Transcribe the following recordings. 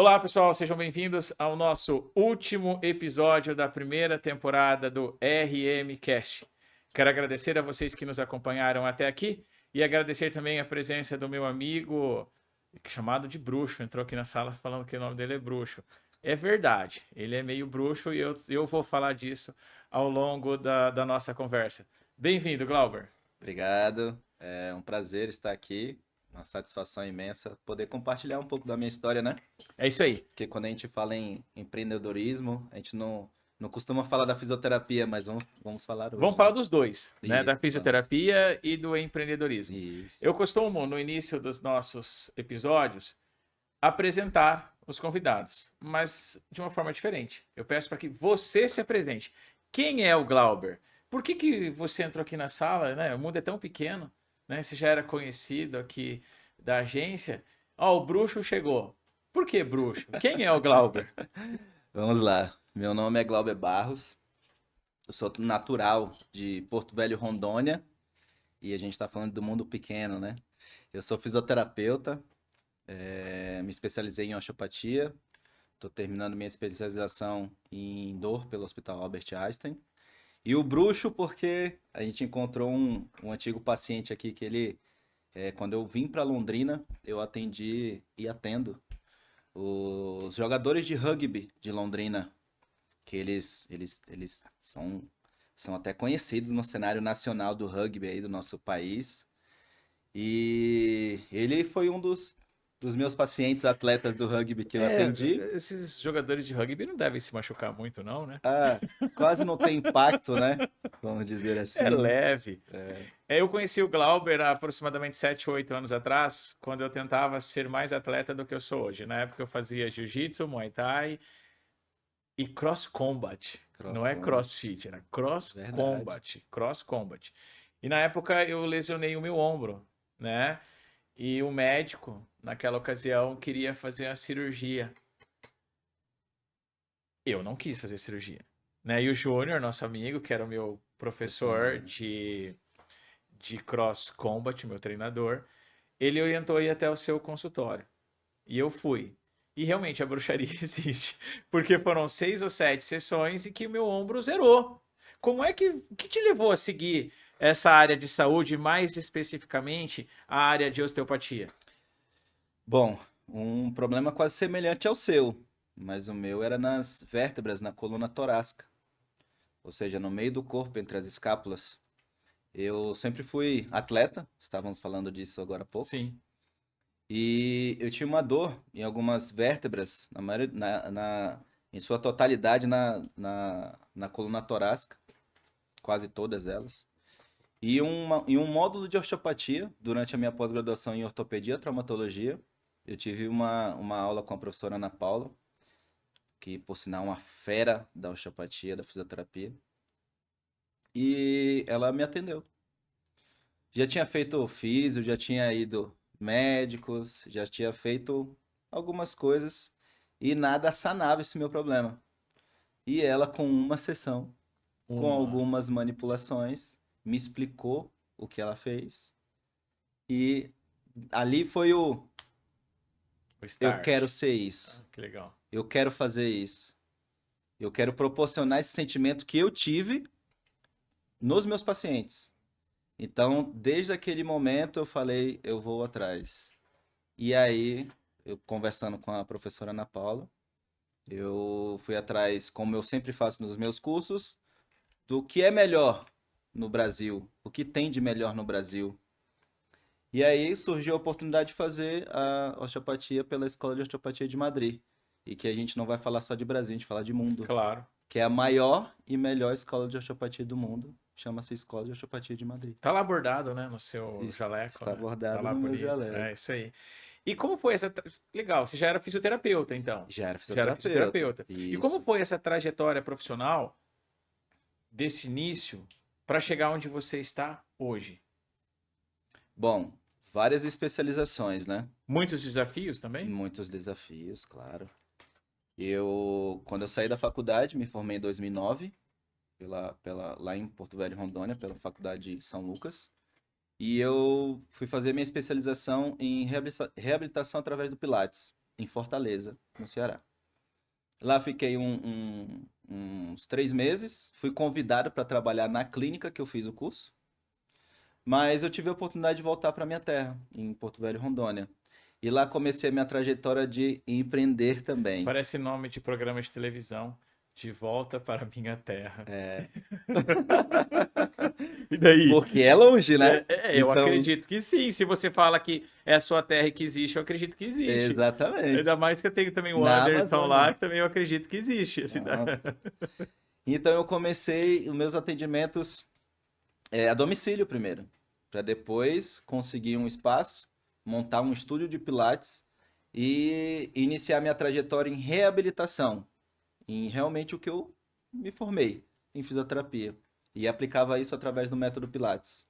Olá, pessoal, sejam bem-vindos ao nosso último episódio da primeira temporada do RM Cast. Quero agradecer a vocês que nos acompanharam até aqui e agradecer também a presença do meu amigo, chamado de Bruxo, entrou aqui na sala falando que o nome dele é Bruxo. É verdade, ele é meio bruxo e eu vou falar disso ao longo da nossa conversa. Bem-vindo, Glauber. Obrigado, é um prazer estar aqui, uma satisfação imensa poder compartilhar um pouco da minha história, né? É isso aí. Porque quando a gente fala em empreendedorismo, a gente não costuma falar da fisioterapia, mas vamos falar Vamos hoje, falar né? dos dois, né? Da Isso, vamos. fisioterapia e do empreendedorismo. Isso. Eu costumo, no início dos nossos episódios, apresentar os convidados, mas de uma forma diferente. Eu peço para que você se apresente. Quem é o Glauber? Por que você entrou aqui na sala, né? O mundo é tão pequeno, né? Você já era conhecido aqui da agência. Ó, o bruxo chegou. Por que bruxo? Quem é o Glauber? Vamos lá. Meu nome é Glauber Barros, eu sou natural de Porto Velho, Rondônia, e a gente está falando do mundo pequeno, né? Eu sou fisioterapeuta, me especializei em osteopatia, estou terminando minha especialização em dor pelo Hospital Albert Einstein. E o bruxo, porque a gente encontrou um antigo paciente aqui que quando eu vim para Londrina, eu atendi e atendo os jogadores de rugby de Londrina, que eles são até conhecidos no cenário nacional do rugby aí do nosso país. E ele foi um dos meus pacientes atletas do rugby que eu É, atendi. esses jogadores de rugby não devem se machucar muito, não, né? Ah, quase não tem impacto, né? Vamos dizer É assim. leve. Eu conheci o Glauber há aproximadamente 7, 8 anos atrás, quando eu tentava ser mais atleta do que eu sou hoje. Na época eu fazia jiu-jitsu, muay thai e cross combat. Cross Não é combat. crossfit, era cross Verdade. combat, cross combat. E na época eu lesionei o meu ombro, né? E o médico, naquela ocasião, queria fazer a cirurgia. Eu não quis fazer cirurgia, né? E o Júnior, nosso amigo, que era o meu professor Personal. de cross combat, meu treinador, ele orientou a ir até o seu consultório. E eu fui. E realmente a bruxaria existe. Porque foram 6 ou 7 sessões e que o meu ombro zerou. Como é que te levou a seguir essa área de saúde, mais especificamente a área de osteopatia? Bom, um problema quase semelhante ao seu, mas o meu era nas vértebras, na coluna torácica, ou seja, no meio do corpo, entre as escápulas. Eu sempre fui atleta, estávamos falando disso agora há pouco, Sim. e eu tinha uma dor em algumas vértebras, em sua totalidade na coluna torácica, quase todas elas. E um módulo de osteopatia, durante a minha pós-graduação em ortopedia e traumatologia, eu tive uma aula com a professora Ana Paula, que por sinal é uma fera da osteopatia, da fisioterapia, e ela me atendeu. Já tinha feito físio, já tinha ido médicos, já tinha feito algumas coisas e nada sanava esse meu problema. E ela, com uma sessão, com Uma. algumas manipulações, me explicou o que ela fez. E ali foi O eu quero start. ser isso, Ah, que legal. eu quero fazer isso, eu quero proporcionar esse sentimento que eu tive nos meus pacientes. Então, desde aquele momento eu falei, eu vou atrás. E aí, eu conversando com a professora Ana Paula, eu fui atrás, como eu sempre faço nos meus cursos, do que é melhor no Brasil, o que tem de melhor no Brasil. E aí surgiu a oportunidade de fazer a osteopatia pela Escola de Osteopatia de Madrid. E que a gente não vai falar só de Brasil, a gente fala de mundo. Claro. Que é a maior e melhor escola de osteopatia do mundo. Chama-se Escola de Osteopatia de Madrid. Tá lá bordado, né, no seu jaleco, Está né? Tá bordado lá no meu bonito. É jaleco. isso aí. E como foi essa. Legal, você já era fisioterapeuta, então. Já era Já era fisioterapeuta. fisioterapeuta. E como Isso. foi essa trajetória profissional desse início para chegar onde você está hoje? Bom, várias especializações, né? Muitos desafios também? Muitos desafios, claro. Quando eu saí da faculdade, me formei em 2009, lá em Porto Velho, Rondônia, pela Faculdade de São Lucas. E eu fui fazer minha especialização em reabilitação através do Pilates. em Fortaleza, no Ceará. Lá fiquei uns 3 meses, fui convidado para trabalhar na clínica que eu fiz o curso, mas eu tive a oportunidade de voltar para minha terra, em Porto Velho, Rondônia. E lá comecei a minha trajetória de empreender também. Parece nome de programa de televisão. De volta para minha terra. E daí? Porque é longe, né? Eu Então, acredito que sim. Se você fala que é a sua terra e que existe, eu acredito que existe. Ainda exatamente. mais que eu tenho também o Na Anderson lá, Amazônia. que também eu acredito que existe. A cidade. Pronto. Então eu comecei os meus atendimentos a domicílio primeiro, para depois conseguir um espaço, montar um estúdio de Pilates e iniciar minha trajetória em reabilitação, em realmente o que eu me formei em fisioterapia e aplicava isso através do método Pilates.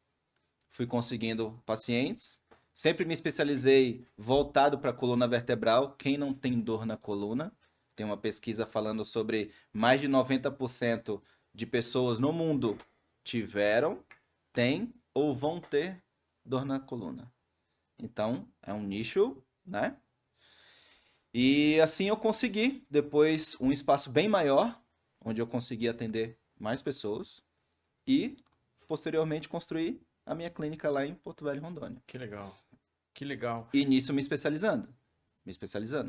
Fui conseguindo pacientes, sempre me especializei voltado para a coluna vertebral, quem não tem dor na coluna. Tem uma pesquisa falando sobre mais de 90% de pessoas no mundo tiveram, têm ou vão ter dor na coluna. Então, é um nicho, né? E assim eu consegui, depois, um espaço bem maior, onde eu consegui atender mais pessoas e, posteriormente, construir a minha clínica lá em Porto Velho, Rondônia. Que legal. Que legal. E nisso me especializando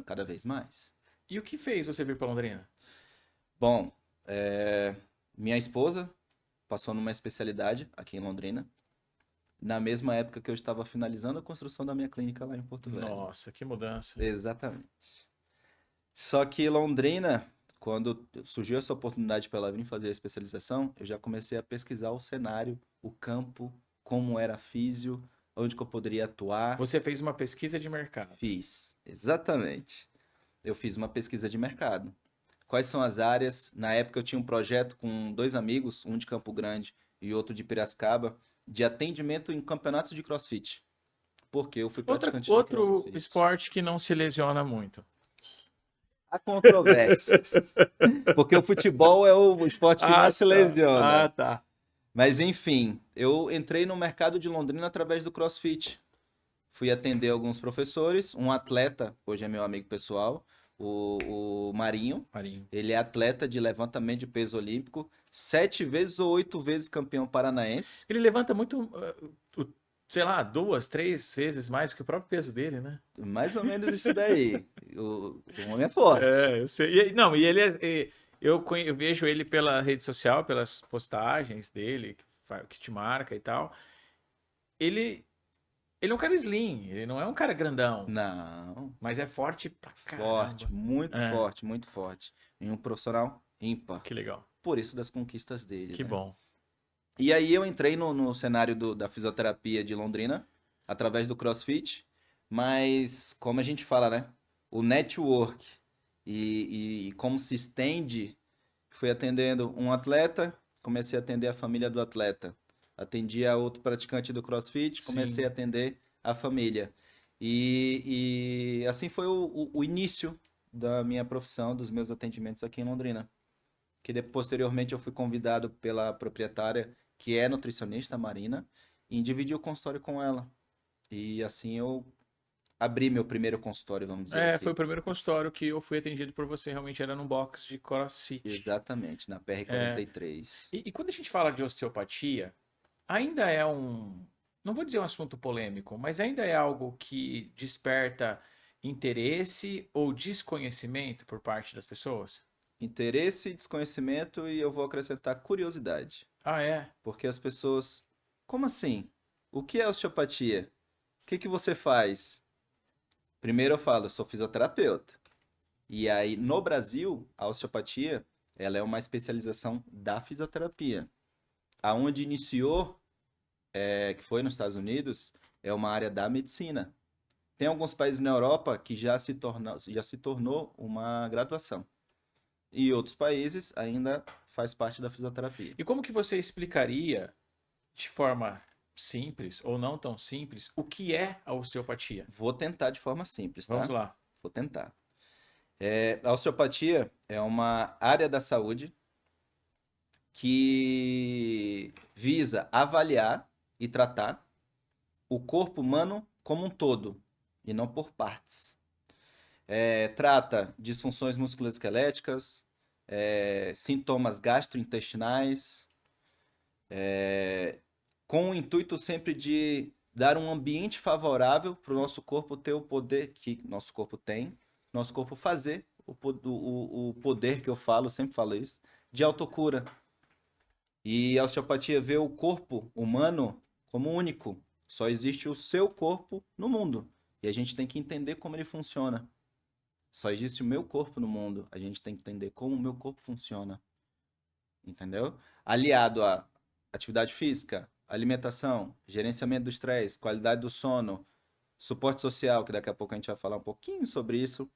cada vez mais. E o que fez você vir para Londrina? Bom, minha esposa passou numa especialidade aqui em Londrina, na mesma época que eu estava finalizando a construção da minha clínica lá em Porto Velho. Nossa, que mudança. Exatamente. Só que Londrina, quando surgiu essa oportunidade para ela vir fazer a especialização, eu já comecei a pesquisar o cenário, o campo, como era a físio, onde que eu poderia atuar. Você fez uma pesquisa de mercado. Fiz, exatamente. Eu fiz uma pesquisa de mercado. Quais são as áreas? Na época eu tinha um projeto com 2 amigos, um de Campo Grande e outro de Piracicaba, de atendimento em campeonatos de CrossFit. Porque eu fui praticante de Outro CrossFit. esporte que não se lesiona muito. Há controvérsias. Porque o futebol é o esporte que mais se lesiona. Tá. Mas enfim, eu entrei no mercado de Londrina através do CrossFit. Fui atender alguns professores, um atleta, hoje é meu amigo pessoal, o Marinho. Marinho. Ele é atleta de levantamento de peso olímpico, 7 vezes ou 8 vezes campeão paranaense. Ele levanta muito, sei lá, 2, 3 vezes mais do que o próprio peso dele, né? Mais ou menos isso daí. O homem é forte. Eu sei. Não, e ele eu vejo ele pela rede social, pelas postagens dele, que te marca e tal. Ele é um cara slim, ele não é um cara grandão, Não, mas é forte pra forte, caramba. É, muito forte. E um profissional ímpar. que legal. Por isso das conquistas dele, Que né? bom. E aí eu entrei no cenário da fisioterapia de Londrina, através do CrossFit, mas como a gente fala, né? O network e como se estende, fui atendendo um atleta, comecei a atender a família do atleta. Atendia outro praticante do CrossFit, comecei a Sim. atender a família. E assim foi o início da minha profissão, dos meus atendimentos aqui em Londrina. Que posteriormente eu fui convidado pela proprietária, que é nutricionista, a Marina, em dividir o consultório com ela. E assim eu abri meu primeiro consultório, vamos dizer Foi aqui. o primeiro consultório que eu fui atendido por você, realmente era num box de CrossFit. Exatamente, na PR-43. E quando a gente fala de osteopatia, ainda é não vou dizer um assunto polêmico, mas ainda é algo que desperta interesse ou desconhecimento por parte das pessoas? Interesse, desconhecimento e eu vou acrescentar curiosidade. Ah, é? Porque as pessoas, como assim? O que é osteopatia? O que que você faz? Primeiro eu falo, eu sou fisioterapeuta. E aí, no Brasil, a osteopatia, ela é uma especialização da fisioterapia. Aonde iniciou, que foi nos Estados Unidos, é uma área da medicina. Tem alguns países na Europa que já se tornou uma graduação. E outros países ainda faz parte da fisioterapia. E como que você explicaria, de forma simples ou não tão simples, o que é a osteopatia? Vou tentar de forma simples, Vamos tá? lá. Vou tentar. A osteopatia é uma área da saúde que visa avaliar e tratar o corpo humano como um todo e não por partes. Trata disfunções musculoesqueléticas, sintomas gastrointestinais, com o intuito sempre de dar um ambiente favorável para o nosso corpo ter o poder que nosso corpo tem, nosso corpo fazer o poder que eu falo, sempre falo isso, de autocura. E a osteopatia vê o corpo humano como único. Só existe o seu corpo no mundo. E a gente tem que entender como ele funciona. Só existe o meu corpo no mundo. A gente tem que entender como o meu corpo funciona. Entendeu? Aliado a atividade física, alimentação, gerenciamento do estresse, qualidade do sono, suporte social, que daqui a pouco a gente vai falar um pouquinho sobre isso,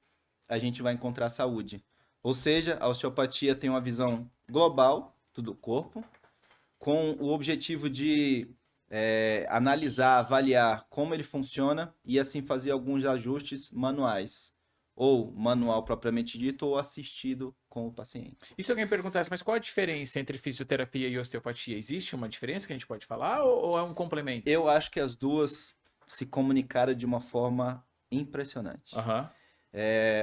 a gente vai encontrar saúde. Ou seja, a osteopatia tem uma visão global do corpo, com o objetivo de analisar, avaliar como ele funciona e assim fazer alguns ajustes manuais, ou manual propriamente dito, ou assistido com o paciente. E se alguém perguntasse, mas qual a diferença entre fisioterapia e osteopatia? Existe uma diferença que a gente pode falar ou é um complemento? Eu acho que as duas se comunicaram de uma forma impressionante. Aham.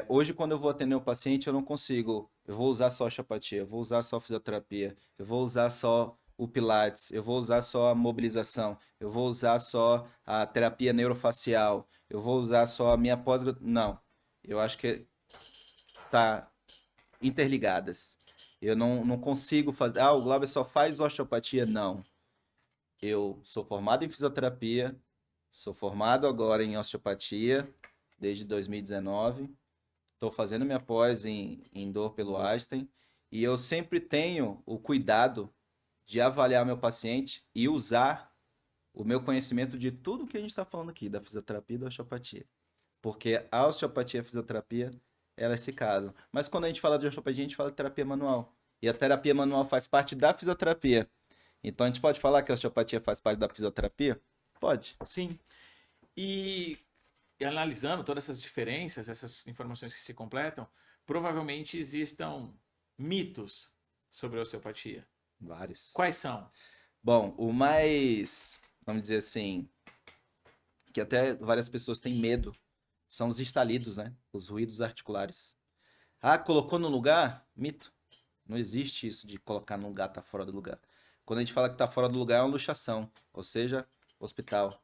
Hoje, quando eu vou atender um paciente, eu não consigo. Eu vou usar só osteopatia, eu vou usar só fisioterapia, eu vou usar só o Pilates, eu vou usar só a mobilização, eu vou usar só a terapia neurofacial, eu vou usar só a minha pós. Não. Eu acho que tá interligadas. Eu não consigo fazer. Ah, o Glauber só faz osteopatia? Não. Eu sou formado em fisioterapia, sou formado agora em osteopatia desde 2019. Estou fazendo minha pós em dor pelo Einstein e eu sempre tenho o cuidado de avaliar meu paciente e usar o meu conhecimento de tudo que a gente está falando aqui, da fisioterapia e da osteopatia. Porque a osteopatia e a fisioterapia, elas se casam. Mas quando a gente fala de osteopatia, a gente fala de terapia manual. E a terapia manual faz parte da fisioterapia. Então a gente pode falar que a osteopatia faz parte da fisioterapia? Pode. Sim. E analisando todas essas diferenças, essas informações que se completam, provavelmente existam mitos sobre a osteopatia. Vários. Quais são? Bom, o mais, vamos dizer assim, que até várias pessoas têm medo, são os estalidos, né? Os ruídos articulares. Ah, colocou no lugar? Mito. Não existe isso de colocar no lugar, tá fora do lugar. Quando a gente fala que tá fora do lugar, é uma luxação, ou seja, hospital.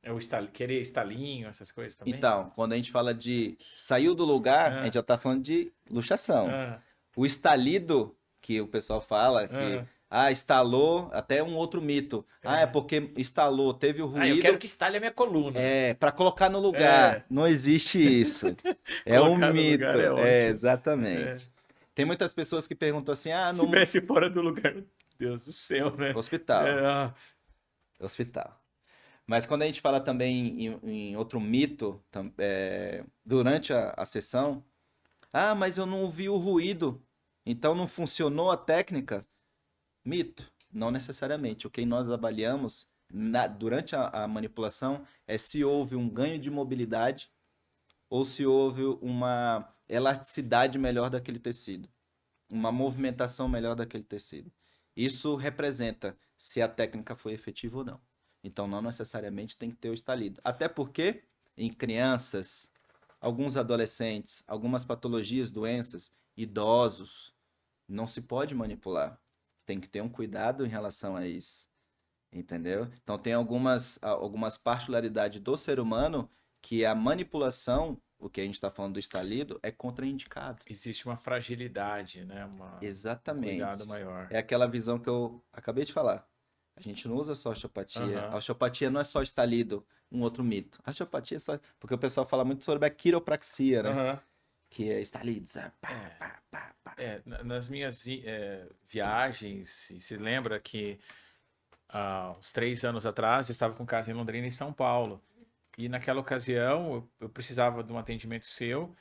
É o querer estalinho, essas coisas também? Então, quando a gente fala de saiu do lugar, a gente já tá falando de luxação. Ah, O estalido, que o pessoal fala, que estalou, até um outro mito. Ah, é porque estalou, teve o eu ruído. quero que estale a minha coluna. Para colocar no lugar. Não existe isso. É um Colocar no mito. lugar é ótimo. Exatamente. Tem muitas pessoas que perguntam assim: Se não. estivesse fora do lugar, meu Deus do céu, né? Hospital. Hospital. Mas quando a gente fala também em outro mito, durante a sessão, mas eu não ouvi o ruído, então não funcionou a técnica. Mito, não necessariamente. O que nós avaliamos durante a manipulação é se houve um ganho de mobilidade ou se houve uma elasticidade melhor daquele tecido, uma movimentação melhor daquele tecido. Isso representa se a técnica foi efetiva ou não. Então, não necessariamente tem que ter o estalido. Até porque, em crianças, alguns adolescentes, algumas patologias, doenças, idosos, não se pode manipular. Tem que ter um cuidado em relação a isso. Entendeu? Então, tem algumas particularidades do ser humano que a manipulação, o que a gente está falando do estalido, é contraindicado. Existe uma fragilidade, né? Exatamente. Um cuidado maior. É aquela visão que eu acabei de falar. A gente não usa só osteopatia. A osteopatia não é só estalido, um outro mito. A osteopatia é só... Porque o pessoal fala muito sobre a quiropraxia, né? Que é estalido. Nas minhas viagens, se lembra que há uns 3 anos atrás eu estava com casa em Londrina e São Paulo. E naquela ocasião eu precisava de um atendimento seu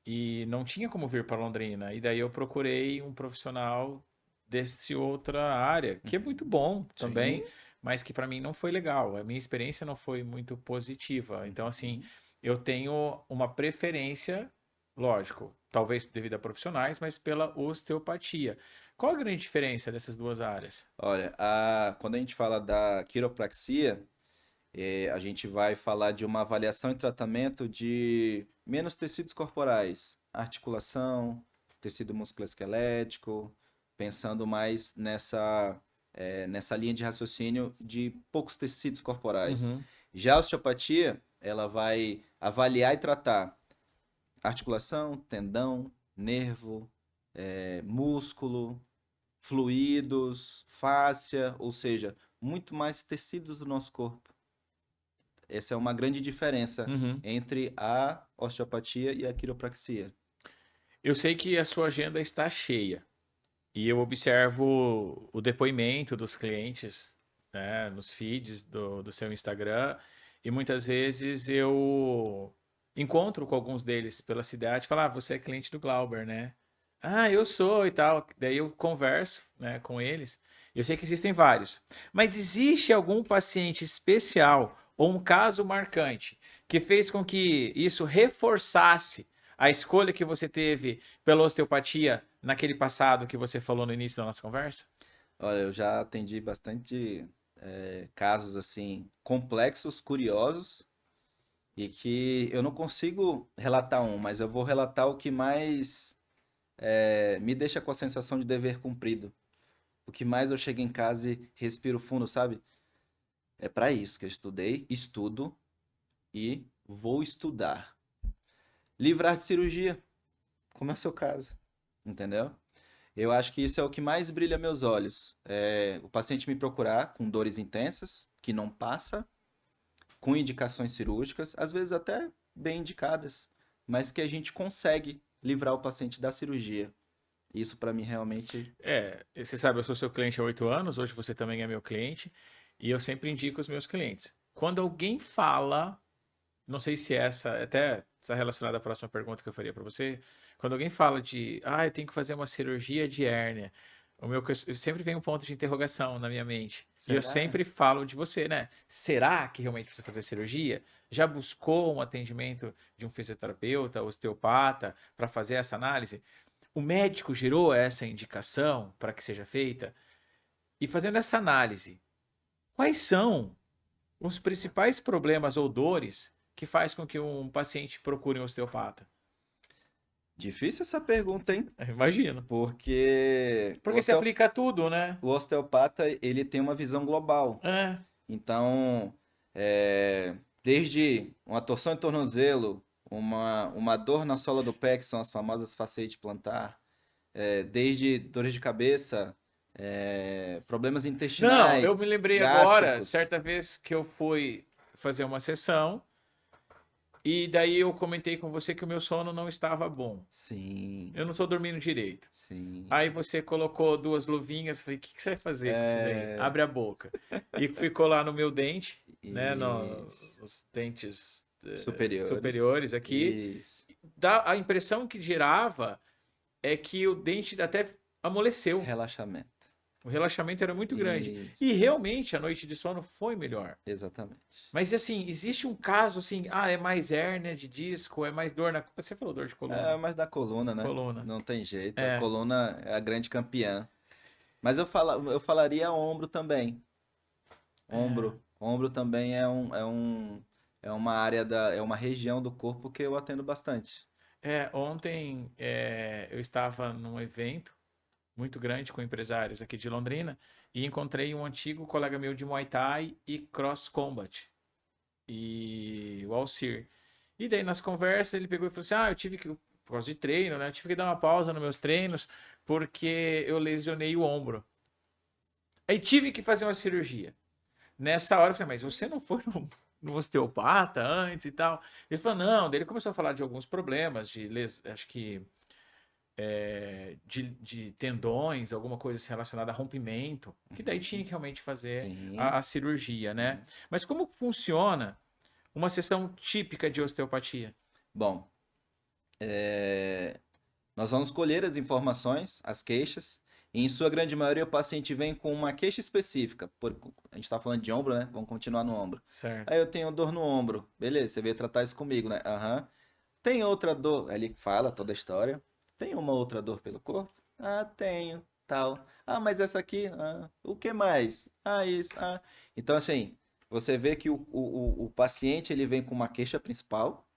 e não tinha como vir para Londrina. E daí eu procurei um profissional desse outra área, que é muito bom também, mas que para mim não foi legal. A minha experiência não foi muito positiva. Então, assim, eu tenho uma preferência, lógico, talvez devido a profissionais, mas pela osteopatia. Qual a grande diferença dessas duas áreas? Olha, quando a gente fala da quiropraxia, a gente vai falar de uma avaliação e tratamento de menos tecidos corporais, articulação, tecido musculoesquelético, pensando mais nessa linha de raciocínio de poucos tecidos corporais. Uhum. Já a osteopatia, ela vai avaliar e tratar articulação, tendão, nervo, músculo, fluidos, fáscia, ou seja, muito mais tecidos do nosso corpo. Essa é uma grande diferença Uhum. entre a osteopatia e a quiropraxia. Eu sei que a sua agenda está cheia e eu observo o depoimento dos clientes, né, nos feeds do seu Instagram e muitas vezes eu encontro com alguns deles pela cidade e falo, ah, você é cliente do Glauber, né? Ah, eu sou e tal. Daí eu converso, né, com eles. Eu sei que existem vários, mas existe algum paciente especial ou um caso marcante que fez com que isso reforçasse a escolha que você teve pela osteopatia naquele passado que você falou no início da nossa conversa? Olha, eu já atendi bastante casos assim complexos, curiosos, e que eu não consigo relatar um, mas eu vou relatar o que mais me deixa com a sensação de dever cumprido. O que mais eu chego em casa e respiro fundo, sabe? É para isso que eu estudei, estudo e vou estudar. Livrar de cirurgia, como é o seu caso, entendeu? Eu acho que isso é o que mais brilha meus olhos. O paciente me procurar com dores intensas, que não passa, com indicações cirúrgicas, às vezes até bem indicadas, mas que a gente consegue livrar o paciente da cirurgia. Isso para mim realmente Você sabe, eu sou seu cliente há 8 anos, hoje você também é meu cliente, e eu sempre indico os meus clientes. Quando alguém fala, não sei se essa, até está relacionada à próxima pergunta que eu faria para você, quando alguém fala de, ah, eu tenho que fazer uma cirurgia de hérnia, eu sempre vem um ponto de interrogação na minha mente. E eu será? sempre falo de você, né? Será que realmente precisa fazer cirurgia? Já buscou um atendimento de um fisioterapeuta, osteopata, para fazer essa análise? O médico gerou essa indicação para que seja feita? E fazendo essa análise, quais são os principais problemas ou dores que faz com que um paciente procure um osteopata? Difícil essa pergunta, hein? Imagino. Porque Porque se aplica a tudo, né? o osteopata, ele tem uma visão global. É. Então, desde uma torção de tornozelo, uma dor na sola do pé, que são as famosas fasciite plantar, desde dores de cabeça, problemas Não, eu me intestinais, lembrei agora, gástricos. certa vez que eu fui fazer uma sessão e daí eu comentei com você que o meu sono não estava bom. Sim, Eu não estou dormindo direito. sim. Aí você colocou duas luvinhas, eu falei, o que que você vai fazer com isso daí? É, Abre a boca. E ficou lá no meu dente, né, isso. nos dentes Superiores. superiores aqui. Isso. A impressão que gerava é que o dente até amoleceu. Relaxamento. O relaxamento era muito grande. E Isso. realmente a noite de sono foi melhor. Exatamente. Mas assim, existe um caso assim, ah, é mais hérnia de disco, é mais dor na... Você falou dor de É, coluna. mas da coluna, né? Coluna. Não tem jeito. A É. coluna é a grande campeã. Mas eu falaria ombro também. É. Ombro também é uma área é uma região do corpo que eu atendo bastante. Ontem eu estava num evento muito grande com empresários aqui de Londrina e encontrei um antigo colega meu de Muay Thai e Cross Combat, e o Alcir. E daí nas conversas ele pegou e falou assim: Ah, eu tive que, por causa de treino, né? Eu tive que dar uma pausa nos meus treinos porque eu lesionei o ombro. Aí tive que fazer uma cirurgia. Nessa hora eu falei, mas você não foi no osteopata antes e tal? Ele falou, não. Daí ele começou a falar de alguns problemas, acho que de tendões, alguma coisa assim relacionada a rompimento, que daí tinha Uhum. que realmente fazer Sim, a cirurgia, né? sim. Mas como funciona uma sessão típica de osteopatia? Bom, nós vamos colher as informações, as queixas, e em sua grande maioria o paciente vem com uma queixa específica. A gente está falando de ombro, né? Vamos continuar no ombro. Certo. Aí eu tenho dor no ombro. Beleza, você veio tratar isso comigo, né? Aham. Tem outra dor? Aí ele fala toda a história. Tem uma outra dor pelo corpo? Ah, tenho, tal. Ah, mas essa aqui? Ah, o que mais? Ah, isso. Ah. Então, assim, você vê que o paciente ele vem com uma queixa principal,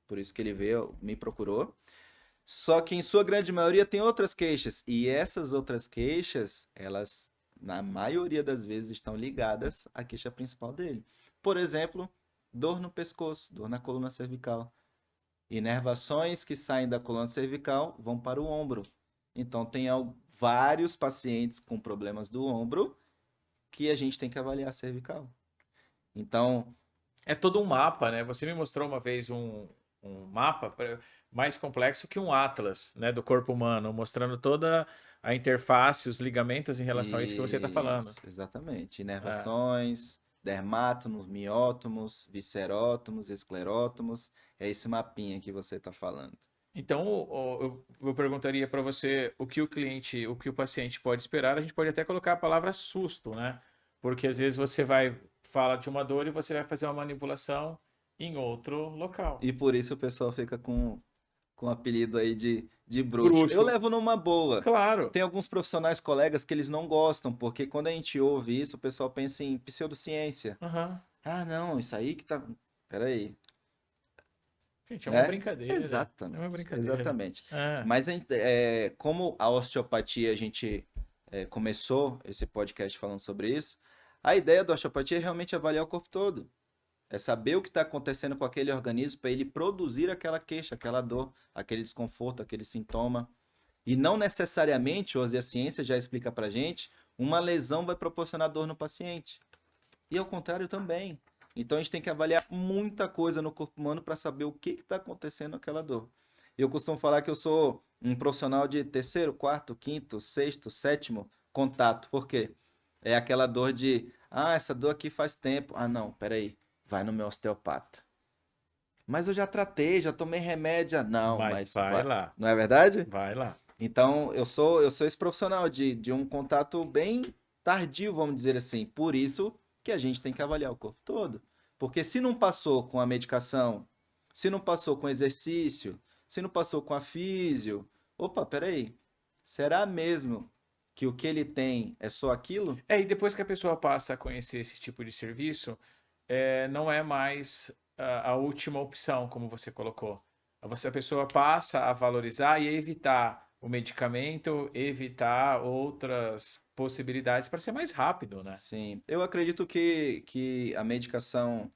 por isso que ele veio, me procurou. Só que em sua grande maioria tem outras queixas. E essas outras queixas, elas, na maioria das vezes, estão ligadas à queixa principal dele. Por exemplo, dor no pescoço, dor na coluna cervical. Inervações que saem da coluna cervical vão para o ombro. Então, tem vários pacientes com problemas do ombro que a gente tem que avaliar a cervical. Então, É todo um mapa, né? Você me mostrou uma vez um mapa mais complexo que um atlas, né, do corpo humano, mostrando toda a interface, os ligamentos em relação a isso que você está falando. isso, exatamente. É. Inervações, dermátomos, miótomos, viscerótomos, esclerótomos. É esse mapinha que você está falando. Então, eu perguntaria para você o que o que o paciente pode esperar. A gente pode até colocar a palavra susto, né? Porque às vezes você vai falar de uma dor e você vai fazer uma manipulação em outro local. E por isso o pessoal fica com o apelido aí de bruxo. Eu Bruxo, levo numa boa. claro. Tem alguns profissionais colegas que eles não gostam, porque quando a gente ouve isso, o pessoal pensa em pseudociência. Aham. Ah, não, isso aí que tá. Peraí. Gente, é uma É, brincadeira. É uma exatamente, brincadeira. exatamente. É. Mas como a osteopatia, a gente começou esse podcast falando sobre isso, a ideia da osteopatia é realmente avaliar o corpo todo. É saber o que está acontecendo com aquele organismo para ele produzir aquela queixa, aquela dor, aquele desconforto, aquele sintoma. E não necessariamente, hoje a ciência já explica para gente, uma lesão vai proporcionar dor no paciente. E ao contrário também. Então a gente tem que avaliar muita coisa no corpo humano para saber o que está acontecendo naquela dor. Eu costumo falar que eu sou um profissional de terceiro, quarto, quinto, sexto, sétimo contato. Por quê? É aquela dor de, essa dor aqui faz tempo. Ah, não, peraí, vai no meu osteopata. Mas eu já tratei, já tomei remédio. Ah, não, Mas mas vai vai. lá, Não é verdade? vai lá. Então, eu sou esse profissional de um contato bem tardio, vamos dizer assim. Por isso que a gente tem que avaliar o corpo todo. Porque se não passou com a medicação, se não passou com exercício, se não passou com a físio, opa, peraí, será mesmo que o que ele tem é só aquilo? É, e depois que a pessoa passa a conhecer esse tipo de serviço, não é mais a última opção, como você colocou. A pessoa passa a valorizar e evitar o medicamento, evitar outras possibilidades para ser mais rápido, né? Sim, eu acredito que a medicação,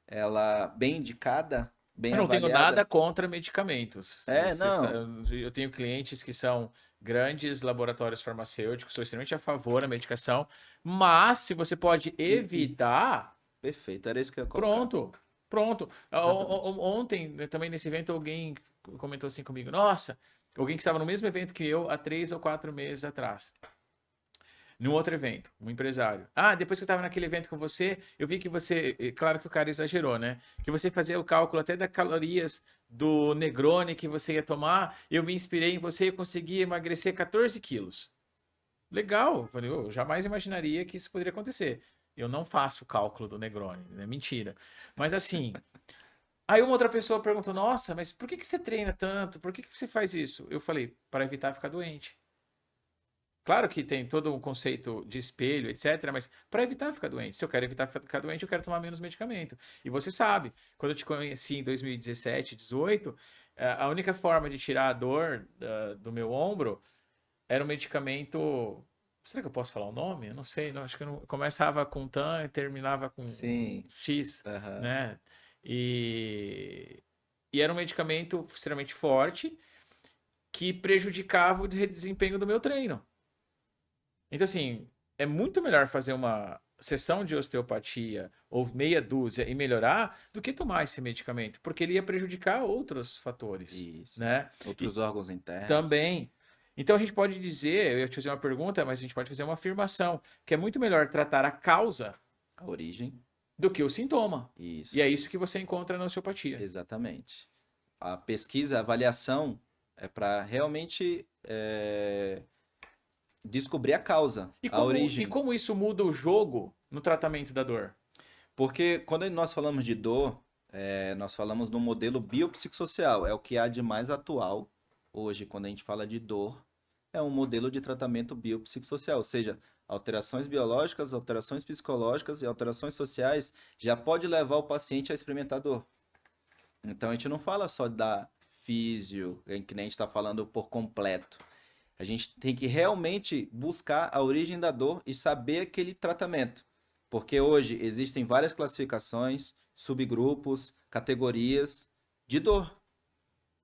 ela bem indicada, bem Eu não tenho nada avaliada, contra medicamentos. não. Eu tenho clientes que são grandes laboratórios farmacêuticos, sou extremamente a favor da medicação, mas se você pode E evitar, perfeito, era isso que eu ia colocar. pronto, pronto. Exatamente. Ontem, né, também nesse evento, alguém comentou assim comigo: Nossa, alguém que estava no mesmo evento que eu há 3 ou 4 meses atrás. Num outro evento, um empresário. Ah, depois que eu estava naquele evento com você, eu vi que você, claro que o cara exagerou, né? Que você fazia o cálculo até das calorias do Negroni que você ia tomar. Eu me inspirei em você e consegui emagrecer 14 quilos. Legal. Eu falei, eu jamais imaginaria que isso poderia acontecer. Eu não faço o cálculo do Negroni, é mentira. Mas assim, aí uma outra pessoa perguntou: Nossa, mas por que que você treina tanto? Por que que você faz isso? Eu falei: Para evitar ficar doente. Claro que tem todo um conceito de espelho, etc., mas para evitar ficar doente. Se eu quero evitar ficar doente, eu quero tomar menos medicamento. E você sabe, quando eu te conheci em 2017, 18, a única forma de tirar a dor do meu ombro era um medicamento. Será que eu posso falar o nome? Eu não sei, não, acho que eu não. Começava com TAN e terminava com Sim. X, Aham. né? E era um medicamento extremamente forte que prejudicava o desempenho do meu treino. Então, assim, é muito melhor fazer uma sessão de osteopatia ou meia dúzia e melhorar do que tomar esse medicamento, porque ele ia prejudicar outros fatores, Isso. né? E Outros órgãos internos. também. Então a gente pode dizer, eu ia te fazer uma pergunta, mas a gente pode fazer uma afirmação, que é muito melhor tratar a causa A origem. do que o sintoma. E Isso. é isso que você encontra na osteopatia. Exatamente. A pesquisa, a avaliação é para realmente descobrir a causa, a E origem. como isso muda o jogo no tratamento da dor? Porque quando nós falamos de dor, nós falamos do modelo biopsicossocial. É o que há de mais atual hoje, quando a gente fala de dor, é um modelo de tratamento biopsicossocial, ou seja, alterações biológicas, alterações psicológicas e alterações sociais já pode levar o paciente a experimentar dor. Então a gente não fala só da físio, em que nem a gente está falando por completo. A gente tem que realmente buscar a origem da dor e saber aquele tratamento. Porque hoje existem várias classificações, subgrupos, categorias de dor.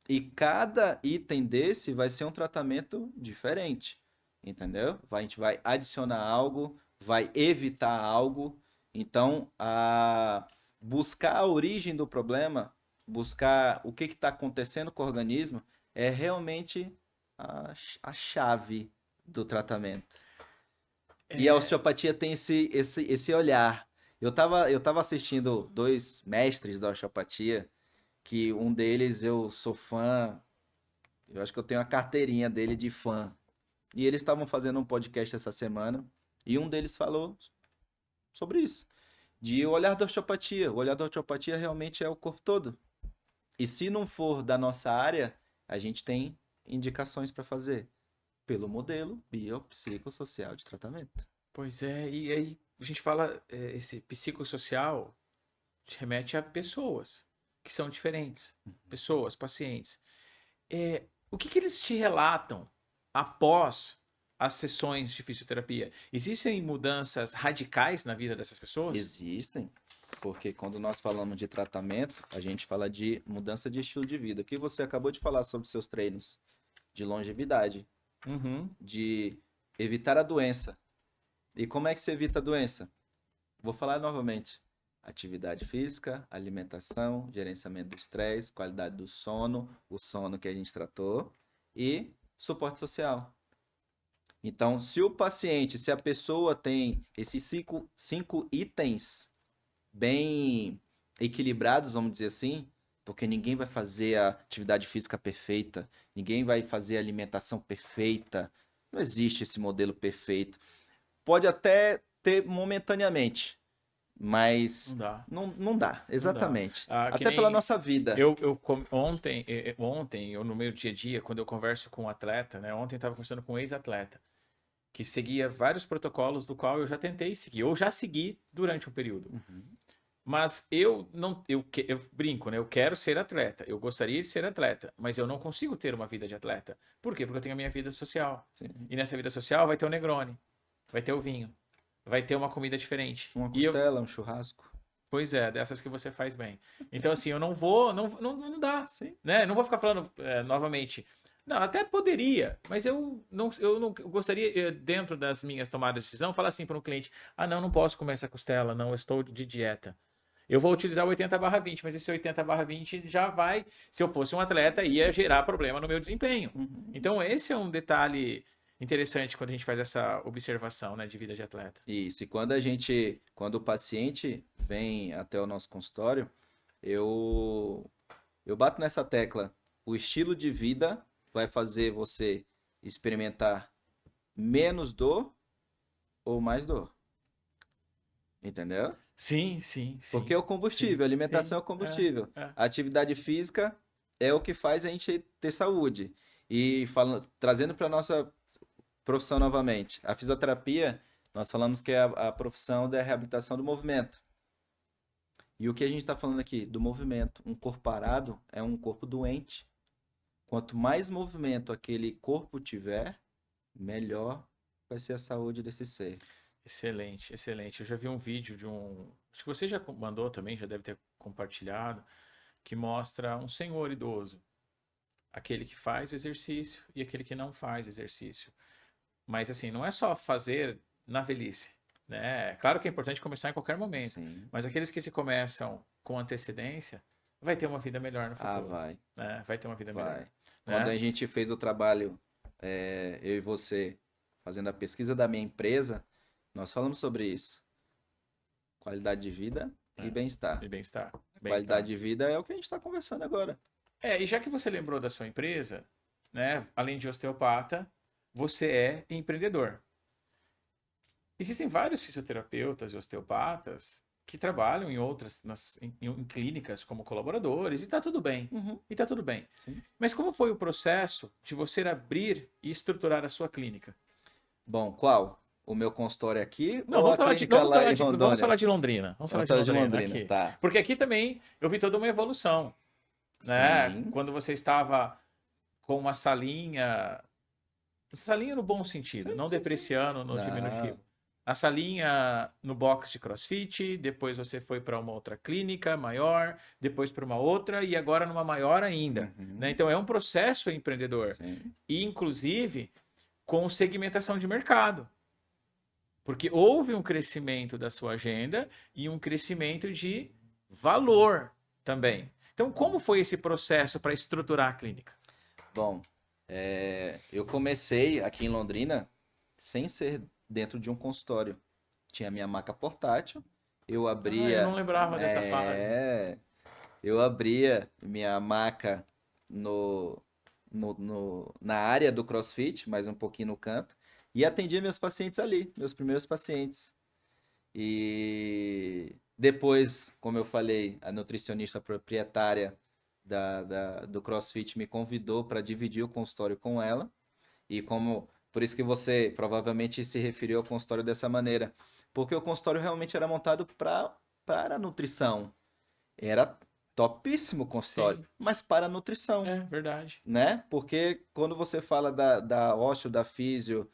E cada item desse vai ser um tratamento diferente. Entendeu? A gente vai adicionar algo, vai evitar algo. Então, buscar a origem do problema, buscar o que está acontecendo com o organismo, é realmente a chave do tratamento. E a osteopatia tem esse olhar. Eu tava assistindo dois mestres da osteopatia, que um deles eu sou fã, eu acho que eu tenho a carteirinha dele de fã. E eles estavam fazendo um podcast essa semana, e um deles falou sobre isso, de o olhar da osteopatia. O olhar da osteopatia realmente é o corpo todo. E se não for da nossa área, a gente tem indicações para fazer pelo modelo biopsicossocial de tratamento. Pois é, e aí a gente fala, esse psicossocial te remete a pessoas que são diferentes. Pessoas, pacientes. O que eles te relatam após as sessões de fisioterapia? Existem mudanças radicais na vida dessas pessoas? Existem, porque quando nós falamos de tratamento, a gente fala de mudança de estilo de vida. Que você acabou de falar sobre seus treinos de longevidade, de evitar a doença. E como é que se evita a doença? Vou falar novamente. Atividade física, alimentação, gerenciamento do estresse, qualidade do sono, o sono que a gente tratou, e suporte social. Então, se o paciente, se a pessoa tem esses cinco itens bem equilibrados, vamos dizer assim, porque ninguém vai fazer a atividade física perfeita, ninguém vai fazer a alimentação perfeita, não existe esse modelo perfeito. Pode até ter momentaneamente, mas Não dá. não dá, exatamente. Que Até nem pela nossa vida. Ontem, no meu dia a dia, quando eu converso com um atleta, né? Ontem eu estava conversando com um ex-atleta que seguia vários protocolos do qual eu já tentei seguir, ou já segui durante um período. Mas eu não, eu brinco, né? Eu quero ser atleta, eu gostaria de ser atleta, mas eu não consigo ter uma vida de atleta. Por quê? Porque eu tenho a minha vida social. Sim. E nessa vida social vai ter o Negroni, vai ter o vinho, vai ter uma comida diferente. Uma costela, um churrasco. Pois é, dessas que você faz bem. Então, assim, eu não vou, não dá, Sim. né? Não vou ficar falando novamente. Não, até poderia, mas eu não gostaria, dentro das minhas tomadas de decisão, falar assim para um cliente: ah, não posso comer essa costela, não, eu estou de dieta. Eu vou utilizar o 80/20, mas esse 80/20 já vai, se eu fosse um atleta, ia gerar problema no meu desempenho. Então, esse é um detalhe interessante quando a gente faz essa observação, né, de vida de atleta. Isso, e quando o paciente vem até o nosso consultório, eu bato nessa tecla. O estilo de vida vai fazer você experimentar menos dor ou mais dor. Entendeu? Sim. Porque é o combustível, a alimentação é o combustível. A atividade física é o que faz a gente ter saúde. E trazendo para a nossa profissão novamente, a fisioterapia, nós falamos que é a profissão da reabilitação do movimento. E o que a gente está falando aqui? Do movimento. Um corpo parado é um corpo doente. Quanto mais movimento aquele corpo tiver, melhor vai ser a saúde desse ser. Excelente. Eu já vi um vídeo de acho que você já mandou também, já deve ter compartilhado, que mostra um senhor idoso. Aquele que faz exercício e aquele que não faz exercício. Mas assim, não é só fazer na velhice, né? Claro que é importante começar em qualquer momento. Sim. Mas aqueles que se começam com antecedência, vai ter uma vida melhor no futuro. Vai. Né? Vai ter uma vida melhor. Né? Quando a gente fez o trabalho, eu e você, fazendo a pesquisa da minha empresa, nós falamos sobre isso. Qualidade de vida e bem-estar. Qualidade de vida é o que a gente está conversando agora. E já que você lembrou da sua empresa, né? Além de osteopata, você é empreendedor. Existem vários fisioterapeutas e osteopatas que trabalham em clínicas como colaboradores e tá tudo bem. Sim. Mas como foi o processo de você abrir e estruturar a sua clínica? Bom, qual? O meu consultório aqui? Não, ou vamos falar de Londrina. Vamos falar de Londrina, aqui. tá. Porque aqui também eu vi toda uma evolução. né? Sim. Quando você estava com uma salinha no bom sentido, Sim, não sim, sim. depreciando no Não. diminutivo. A salinha no box de CrossFit, depois você foi para uma outra clínica maior, depois para uma outra e agora numa maior ainda, né? Uhum. Então é um processo empreendedor Sim. e inclusive com segmentação de mercado. Porque houve um crescimento da sua agenda e um crescimento de valor também. Então, como foi esse processo para estruturar a clínica? Bom, eu comecei aqui em Londrina sem ser dentro de um consultório. Tinha minha maca portátil, eu Ah, eu não abria, lembrava dessa fase. é, eu abria minha maca no, na área do CrossFit, mais um pouquinho no canto, e atendia meus pacientes ali, meus primeiros pacientes. E depois, como eu falei, a nutricionista proprietária do CrossFit me convidou para dividir o consultório com ela. E como por isso que você provavelmente se referiu ao consultório dessa maneira, porque o consultório realmente era montado para a nutrição. Era topíssimo o consultório, Sim, mas para a nutrição, é verdade. né? Porque quando você fala da osteo, da físio,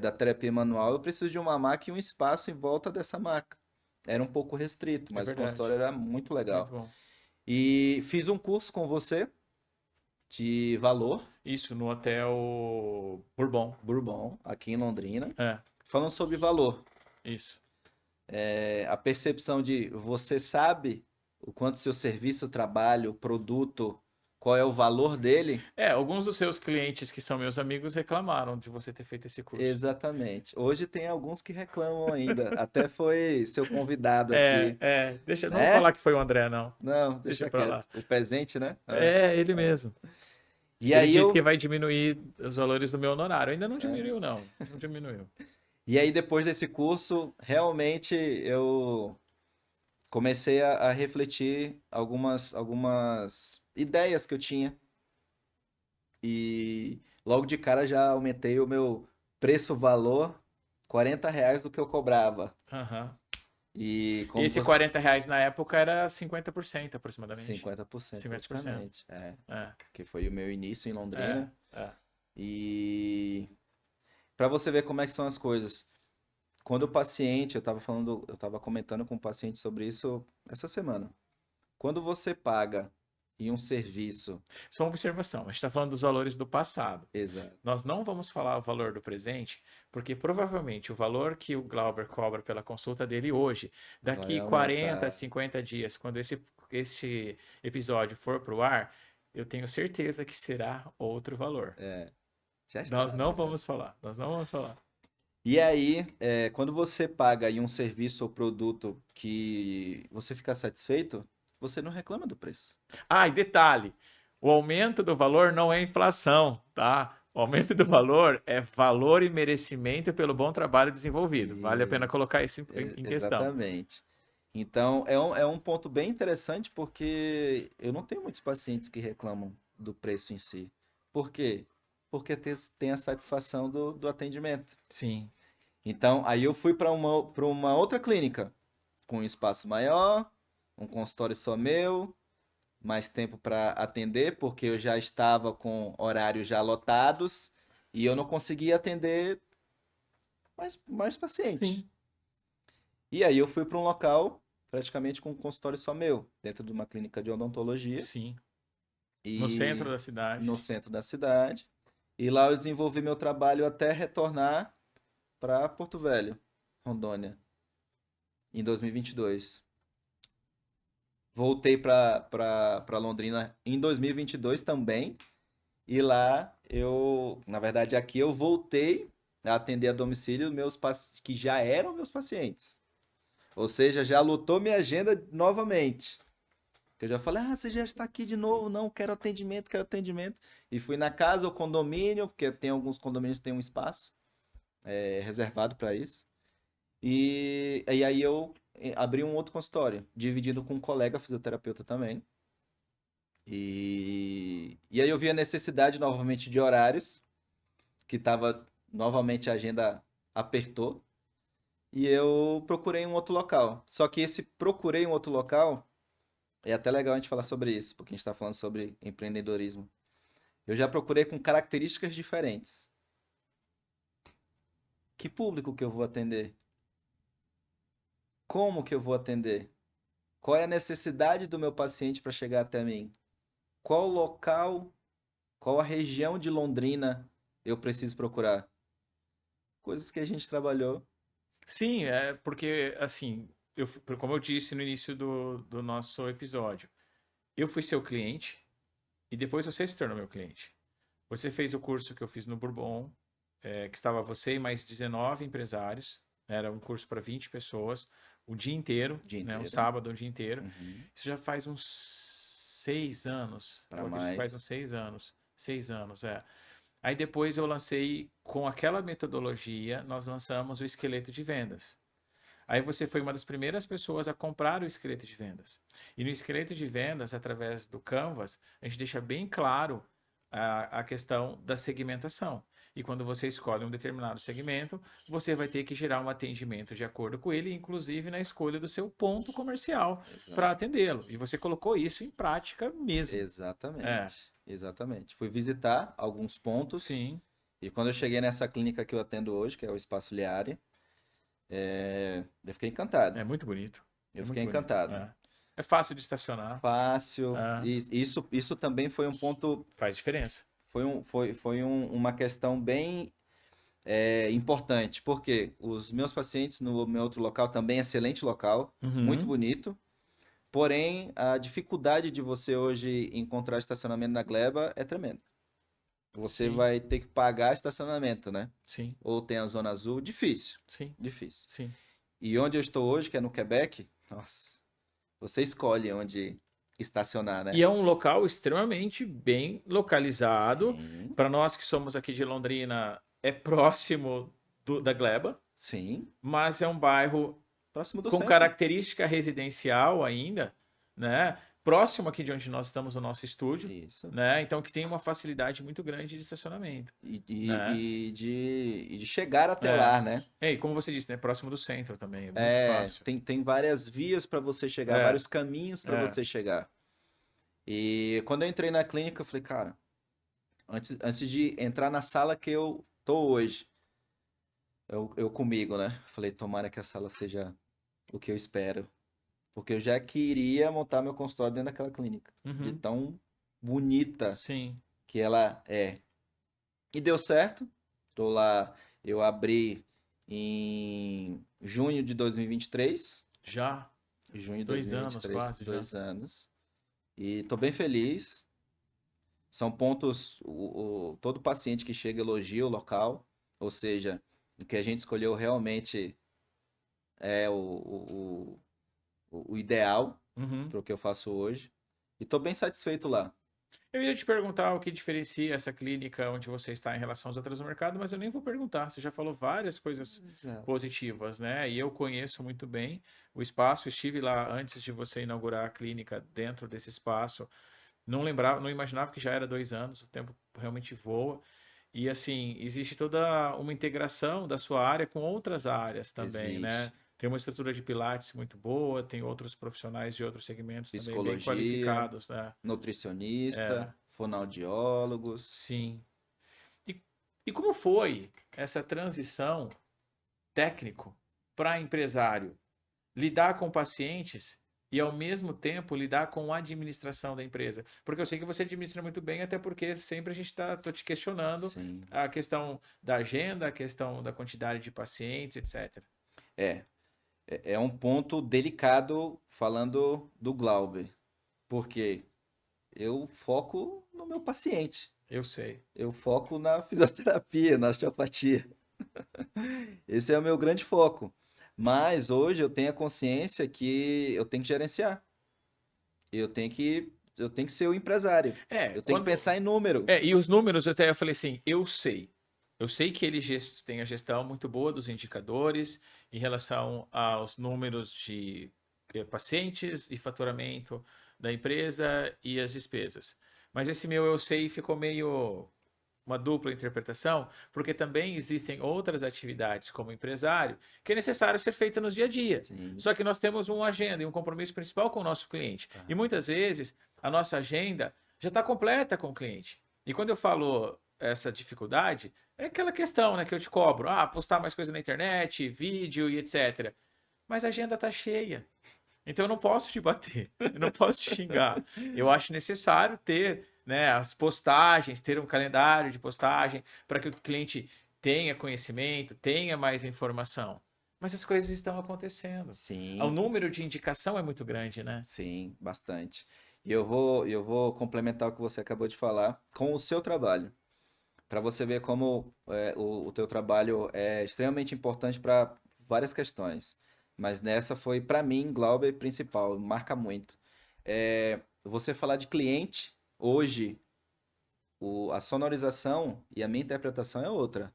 da terapia manual, eu preciso de uma maca e um espaço em volta dessa maca. Era um pouco restrito, É mas o consultório verdade. era muito Muito legal. bom. E fiz um curso com você de valor, Isso no Hotel Bourbon. Bourbon, aqui em Londrina, É, falando sobre valor. isso. A percepção de você sabe o quanto seu serviço, trabalho, produto, qual é o valor dele. É, alguns dos seus clientes que são meus amigos reclamaram de você ter feito esse curso. Exatamente. Hoje tem alguns que reclamam ainda. Até foi seu convidado aqui, Não vou né? falar que foi o André, não. Não, Deixa deixa pra lá. quieto. O presente, né? É, ele mesmo. E Ele aí disse que eu, vai diminuir os valores do meu honorário. Ainda não diminuiu, não. Não diminuiu. e aí depois desse curso, realmente eu comecei a refletir algumas ideias que eu tinha. E logo de cara já aumentei o meu preço-valor R$ 40 do que eu cobrava. Aham. E E como esse R$ 40 na época era 50% aproximadamente. 50% 50%. praticamente, É, que foi o meu início em é, Londrina. é. E para você ver como é que são as coisas. Quando o paciente, eu estava comentando com o paciente sobre isso essa semana. Quando você paga em um serviço, Só uma observação. A gente está falando dos valores do passado. exato, Nós não vamos falar o valor do presente, porque provavelmente o valor que o Glauber cobra pela consulta dele hoje, vai daqui 40, aumentar. 50 dias, quando este episódio for para o ar, eu tenho certeza que será outro valor. Já Nós está, não já. vamos falar. Nós não vamos falar. E aí, quando você paga em um serviço ou produto que você fica satisfeito, você não reclama do preço. Ah, e detalhe: o aumento do valor não é inflação, tá? O aumento do valor é valor e merecimento pelo bom trabalho desenvolvido. Vale a pena Isso, colocar isso em questão. exatamente. Então, é um ponto bem interessante porque eu não tenho muitos pacientes que reclamam do preço em si. Por quê? Porque tem a satisfação do atendimento. Sim. Então, aí eu fui para uma outra clínica, com um espaço maior, um consultório só meu, mais tempo para atender, porque eu já estava com horários já lotados e eu não conseguia atender mais paciente. Sim. E aí eu fui para um local praticamente com um consultório só meu, dentro de uma clínica de odontologia Sim. No centro e da cidade. no centro da cidade. E lá eu desenvolvi meu trabalho até retornar para Porto Velho, Rondônia, em 2022. Voltei para Londrina em 2022 também. E lá na verdade, aqui eu voltei a atender a domicílio que já eram meus pacientes. Ou seja, já lotou minha agenda novamente. Eu já falei, você já está aqui de novo? Não, quero atendimento, quero atendimento. E fui na casa ou condomínio, porque tem alguns condomínios que tem um espaço reservado para isso. E aí eu abri um outro consultório, dividindo com um colega fisioterapeuta também. E aí eu vi a necessidade novamente de horários, que estava novamente a agenda apertou, e eu procurei um outro local. Só que esse procurei um outro local É até legal a gente falar sobre isso, porque a gente está falando sobre empreendedorismo. Eu já procurei com características diferentes. Que público que eu vou atender? Como que eu vou atender? Qual é a necessidade do meu paciente para chegar até mim? Qual local, qual a região de Londrina eu preciso procurar? Coisas que a gente trabalhou. Sim, é porque, assim, como eu disse no início do nosso episódio, eu fui seu cliente e depois você se tornou meu cliente. Você fez o curso que eu fiz no Bourbon, que estava você e mais 19 empresários. Era um curso para 20 pessoas, o dia inteiro, O dia né? Um inteiro. sábado, o dia inteiro. Uhum. Isso já faz uns 6 anos. Para Eu acredito que faz mais. uns 6 anos. 6 anos, é. Aí depois eu lancei, com aquela metodologia, nós lançamos o esqueleto de vendas. Aí você foi uma das primeiras pessoas a comprar o esqueleto de vendas. E no esqueleto de vendas, através do Canvas, a gente deixa bem claro a questão da segmentação. E quando você escolhe um determinado segmento, você vai ter que gerar um atendimento de acordo com ele, inclusive na escolha do seu ponto comercial para Exato. atendê-lo. E você colocou isso em prática mesmo. É, Exatamente. Exatamente. Fui visitar alguns pontos sim, e quando eu cheguei nessa clínica que eu atendo hoje, que é o Espaço Liare, eu fiquei encantado. é muito bonito. É Eu fiquei muito bonito. encantado. É fácil de estacionar. Fácil. É, E isso também foi um ponto, faz diferença. uma questão bem importante, porque os meus pacientes no meu outro local também excelente local, muito Uhum. bonito. Porém, a dificuldade de você hoje encontrar estacionamento na Gleba é tremenda. Você Sim, vai ter que pagar estacionamento, né? sim, Ou tem a Zona Azul, difícil, sim, difícil. sim. E onde eu estou hoje, que é no Quebec, nossa, você escolhe onde estacionar, E né? é um local extremamente bem localizado. Sim, Para nós que somos aqui de Londrina, é próximo da Gleba, sim, mas é um bairro próximo do com centro. característica residencial ainda, né? Próximo aqui de onde nós estamos no nosso estúdio, Isso. né? Então que tem uma facilidade muito grande de estacionamento, né? E de chegar até É. lá, né? E como você disse, né? Próximo do centro também, é muito fácil. Tem várias vias para você chegar, É, vários caminhos para é. você chegar. E quando eu entrei na clínica, eu falei, cara, antes de entrar na sala que eu tô hoje, eu comigo, né? Falei, tomara que a sala seja o que eu espero. Porque eu já queria montar meu consultório dentro daquela clínica, de Uhum. tão bonita Sim. que ela é. E deu certo. Tô lá, eu abri em junho de 2023. Já. Junho de 2 anos 2023, quase já. 2 anos. E tô bem feliz. São pontos, todo paciente que chega elogia o local, ou seja, o que a gente escolheu realmente é o ideal Uhum. para o que eu faço hoje. E tô bem satisfeito lá. Eu ia te perguntar o que diferencia essa clínica onde você está em relação às outras no mercado, mas eu nem vou perguntar. Você já falou várias coisas Exato. positivas, né? E eu conheço muito bem o espaço. Estive lá antes de você inaugurar a clínica dentro desse espaço. Não lembrava, não imaginava que já era 2 anos. O tempo realmente voa. E assim, existe toda uma integração da sua área com outras áreas também, né? Existe Tem uma estrutura de pilates muito boa, tem outros profissionais de outros segmentos também bem psicologia, qualificados, né? nutricionista, fonoaudiólogos. Sim. E, e como foi essa transição técnico para empresário? Lidar com pacientes e, ao mesmo tempo, lidar com a administração da empresa. Porque eu sei que você administra muito bem, até porque sempre a gente está te questionando Sim. a questão da agenda, a questão da quantidade de pacientes, etc. É, é um ponto delicado falando do Glauber, porque eu foco no meu paciente. Eu sei. Eu foco na fisioterapia, na osteopatia. Esse é o meu grande foco. Mas hoje eu tenho a consciência que eu tenho que gerenciar. Eu tenho que ser o empresário. É, Eu tenho que quando. pensar em número. E os números, até eu falei assim, eu sei. Eu sei que ele tem a gestão muito boa dos indicadores em relação aos números de pacientes e faturamento da empresa e as despesas. Mas esse meu eu sei ficou meio. uma dupla interpretação, porque também existem outras atividades como empresário que é necessário ser feita no dia a dia. Sim. Só que nós temos uma agenda e um compromisso principal com o nosso cliente. E muitas vezes a nossa agenda já está completa com o cliente. E quando eu falo essa dificuldade, é aquela questão, né, que eu te cobro. Ah, postar mais coisa na internet, vídeo e etc. Mas a agenda está cheia. Então eu não posso te bater, eu não posso te xingar. Eu acho necessário ter, né, as postagens, ter um calendário de postagem para que o cliente tenha conhecimento, tenha mais informação. Mas as coisas estão acontecendo. O Sim, número de indicação é muito grande, né? sim, bastante. E eu vou complementar o que você acabou de falar com o seu trabalho, para você ver como o teu trabalho é extremamente importante para várias questões. Mas nessa foi, para mim, Glauber, principal, marca muito. Você falar de cliente, hoje, a sonorização e a minha interpretação é outra.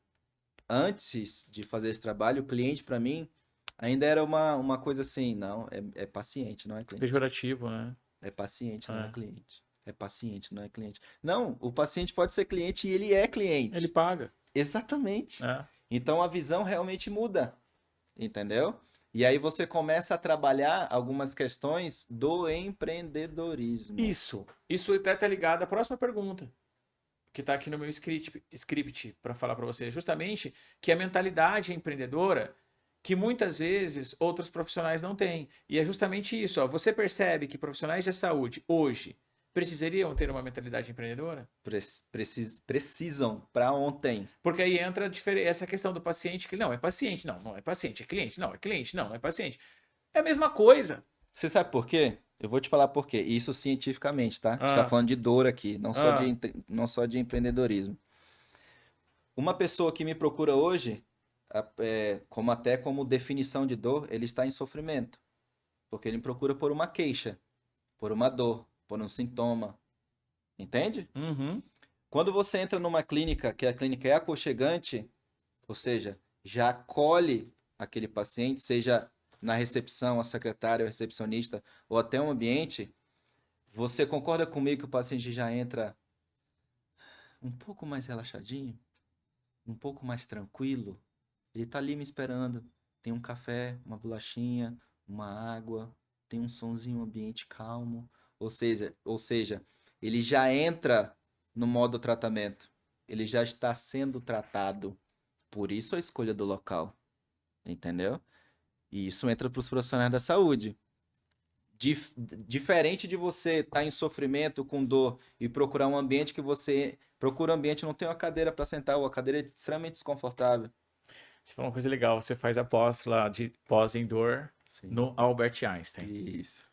Antes de fazer esse trabalho, o cliente, para mim, ainda era uma coisa assim, não, é paciente, não é cliente. Pejorativo, né? É paciente, não é É. cliente. É paciente, não é cliente. Não, o paciente pode ser cliente e ele é Ele cliente. paga, Exatamente. né? Então a visão realmente muda, entendeu? E aí você começa a trabalhar algumas questões do empreendedorismo. Isso até tá ligado à próxima pergunta, que está aqui no meu script para falar para você, justamente que a mentalidade empreendedora que muitas vezes outros profissionais não têm. E é justamente isso, ó, você percebe que profissionais de saúde hoje precisariam ter uma mentalidade empreendedora? Precisam para ontem. Porque aí entra essa questão do paciente que não é paciente, não é paciente, é cliente, não é cliente, não é paciente. É a mesma coisa. Você sabe por quê? Eu vou te falar por quê. Isso cientificamente, tá? A gente está Ah, falando de dor aqui, ah, não só de empreendedorismo. Uma pessoa que me procura hoje, como definição de dor, ele está em sofrimento. Porque ele me procura por uma queixa, por uma dor, por um sintoma. Entende? uhum, Quando você entra numa clínica, que a clínica é aconchegante, ou seja, já acolhe aquele paciente, seja na recepção, a secretária, o recepcionista, ou até o ambiente, você concorda comigo que o paciente já entra um pouco mais relaxadinho, um pouco mais tranquilo? Ele tá ali me esperando. Tem um café, uma bolachinha, uma água, tem um sonzinho, um ambiente calmo. Ou seja, ele já entra no modo tratamento. Ele já está sendo tratado. Por isso a escolha do local, entendeu? E isso entra para os profissionais da saúde. Diferente de você estar em sofrimento, com dor e procurar um ambiente que você procura um ambiente não tem uma cadeira para sentar, ou a cadeira é extremamente desconfortável. você falou uma coisa legal, você faz a pós lá de pós em dor Sim. no Albert Einstein. Isso.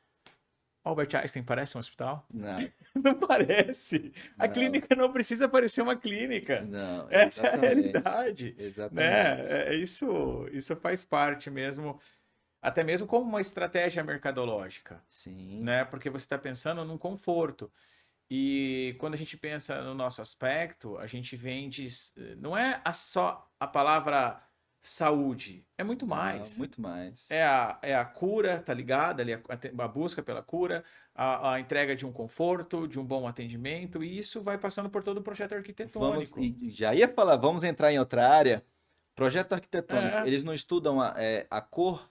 Albert Einstein parece um hospital? Não, Não parece. A não. clínica não precisa parecer uma clínica. Não, Essa é a exatamente. realidade, Exatamente. né? Isso faz parte mesmo, até mesmo como uma estratégia mercadológica, Sim, né? Porque você está pensando num conforto. E quando a gente pensa no nosso aspecto, a gente vende, não é só a palavra saúde, é muito não, mais. muito mais. É a cura, tá ligado? Ali a busca pela cura, a entrega de um conforto, de um bom atendimento, e isso vai passando por todo o projeto arquitetônico. E já ia falar, vamos entrar em outra área. Projeto arquitetônico, É, eles não estudam a cor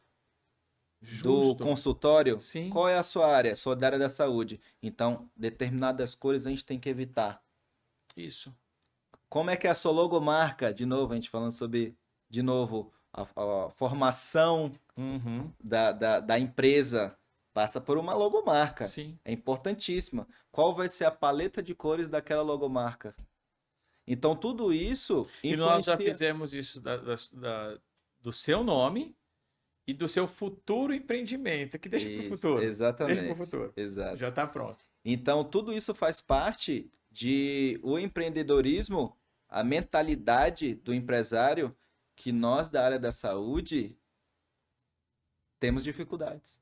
do justo. consultório? Sim, Qual é a sua área? Sua da área da saúde. Então, determinadas cores a gente tem que evitar. isso. Como é que é a sua logomarca? De novo, a gente falando sobre, de novo, a formação Uhum, da empresa passa por uma logomarca. sim. É importantíssima. Qual vai ser a paleta de cores daquela logomarca? Então, tudo isso E nós já influencia. fizemos isso do seu nome e do seu futuro empreendimento, que deixa para o Isso, futuro. Deixa para o exatamente. futuro. Já Exato. está pronto. Então, tudo isso faz parte de o empreendedorismo, a mentalidade do empresário que nós da área da saúde temos dificuldades.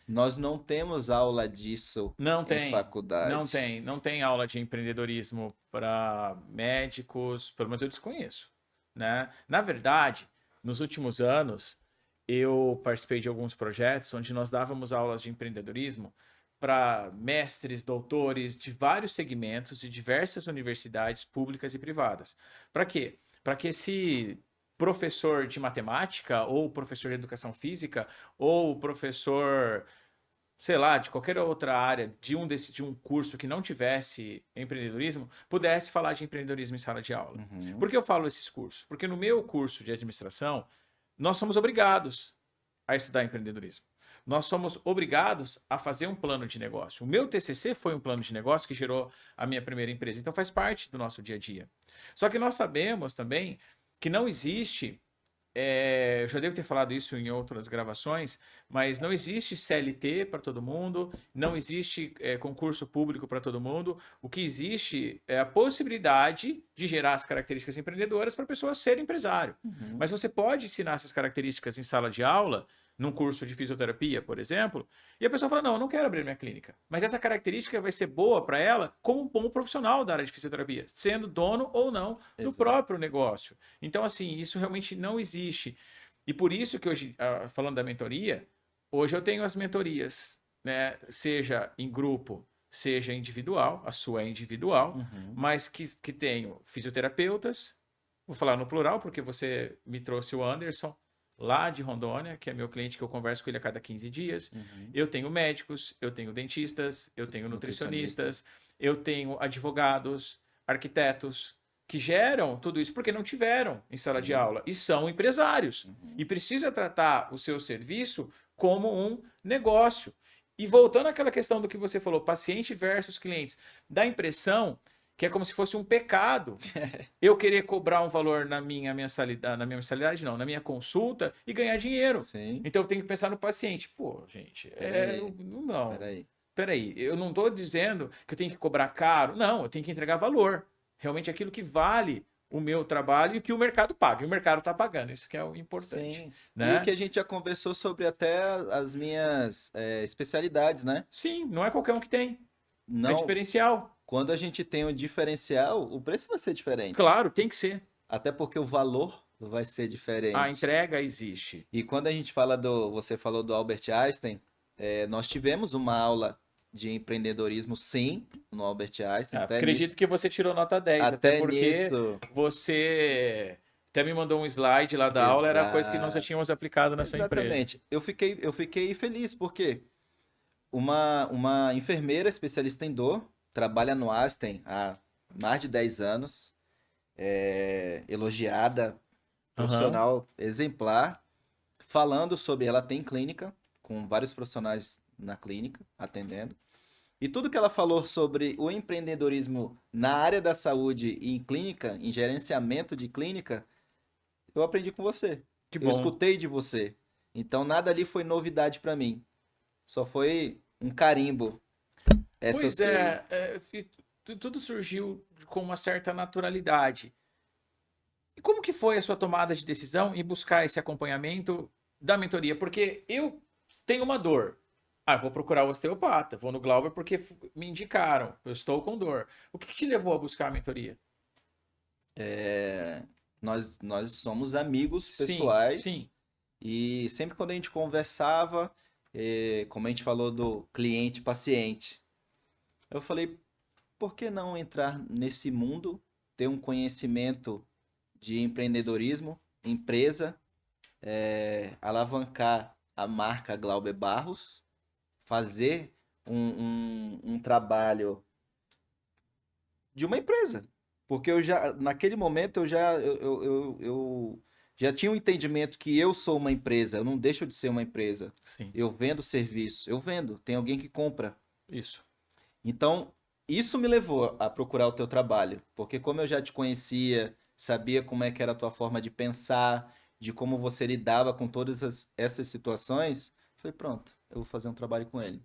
Nós não temos aula disso Não em tem, não faculdade. tem, não tem aula de empreendedorismo para médicos, pelo menos eu desconheço, né? Na verdade, nos últimos anos, eu participei de alguns projetos onde nós dávamos aulas de empreendedorismo para mestres, doutores de vários segmentos de diversas universidades públicas e privadas. Para quê? Para que esse professor de matemática, ou professor de educação física, ou professor, sei lá, de qualquer outra área de um curso que não tivesse empreendedorismo, pudesse falar de empreendedorismo em sala de aula. Uhum. Por que eu falo esses cursos? Porque no meu curso de administração, nós somos obrigados a estudar empreendedorismo. Nós somos obrigados a fazer um plano de negócio. O meu TCC foi um plano de negócio que gerou a minha primeira empresa. Então faz parte do nosso dia a dia. Só que nós sabemos também que não existe, eu já devo ter falado isso em outras gravações, mas não existe CLT para todo mundo, não existe concurso público para todo mundo. O que existe é a possibilidade de gerar as características empreendedoras para a pessoa ser empresário. Uhum. Mas você pode ensinar essas características em sala de aula, num curso de fisioterapia, por exemplo, e a pessoa fala: não, eu não quero abrir minha clínica. Mas essa característica vai ser boa para ela como um bom profissional da área de fisioterapia, sendo dono ou não do Exato. próprio negócio. Então, assim, isso realmente não existe. E por isso que hoje, falando da mentoria, hoje eu tenho as mentorias, né? Seja em grupo, seja individual, a sua é individual, Uhum. mas que tenho fisioterapeutas, vou falar no plural, porque você me trouxe o Anderson, lá de Rondônia, que é meu cliente, que eu converso com ele a cada 15 dias. Uhum. Eu tenho médicos, eu tenho dentistas, eu tenho Nutricionista. nutricionistas, eu tenho advogados, arquitetos, que geram tudo isso porque não tiveram em sala de Sim. aula e são empresários. Uhum. E precisa tratar o seu serviço como um negócio. E voltando àquela questão do que você falou, paciente versus clientes, dá a impressão que é como se fosse um pecado eu querer cobrar um valor na minha mensalidade não, na minha consulta e ganhar dinheiro. Sim. Então eu tenho que pensar no paciente. Pô, gente, Peraí. não. Peraí. Peraí, eu não estou dizendo que eu tenho que cobrar caro. Não, eu tenho que entregar valor. Realmente aquilo que vale o meu trabalho e o que o mercado paga. E o mercado está pagando, isso que é o importante, Sim. E o né? que a gente já conversou sobre até as minhas especialidades, né? Sim, não é qualquer um que tem. É Não, diferencial. quando a gente tem um diferencial, o preço vai ser diferente. Claro, tem que ser. Até porque o valor vai ser A diferente. entrega existe. E quando a gente fala você falou do Albert Einstein, nós tivemos uma aula de empreendedorismo, sim, no Albert Einstein. Acredito que você tirou nota 10, até Até porque nisso, você até me mandou um slide lá da aula, era coisa que nós já exato, tínhamos aplicado na sua empresa. exatamente. Eu fiquei feliz porque uma enfermeira especialista em dor trabalha no Einstein há mais de 10 anos, elogiada, Aham. profissional exemplar, falando sobre. Ela tem clínica, com vários profissionais na clínica, atendendo. E tudo que ela falou sobre o empreendedorismo na área da saúde e em clínica, em gerenciamento de clínica, eu aprendi com você. Que Eu bom. escutei de você. Então nada ali foi novidade para mim. Só foi um carimbo. Essa eu Pois sei. tudo surgiu com uma certa naturalidade. E como que foi a sua tomada de decisão em buscar esse acompanhamento da mentoria? Porque eu tenho uma dor. Eu vou procurar o osteopata, vou no Glauber porque me indicaram, eu estou com dor. O que que te levou a buscar a mentoria? É, nós somos amigos Sim, pessoais sim. e sempre quando a gente conversava, como a gente falou do cliente-paciente, eu falei, por que não entrar nesse mundo, ter um conhecimento de empreendedorismo, empresa, alavancar a marca Glauber Barros, fazer um trabalho de uma empresa. Porque naquele momento, eu já tinha um entendimento que eu sou uma empresa, eu não deixo de ser uma empresa. Sim, Eu vendo serviço, eu vendo, tem alguém que compra. isso. Então, isso me levou a procurar o teu trabalho, porque como eu já te conhecia, sabia como é que era a tua forma de pensar, de como você lidava com todas essas situações, falei, pronto, eu vou fazer um trabalho com ele.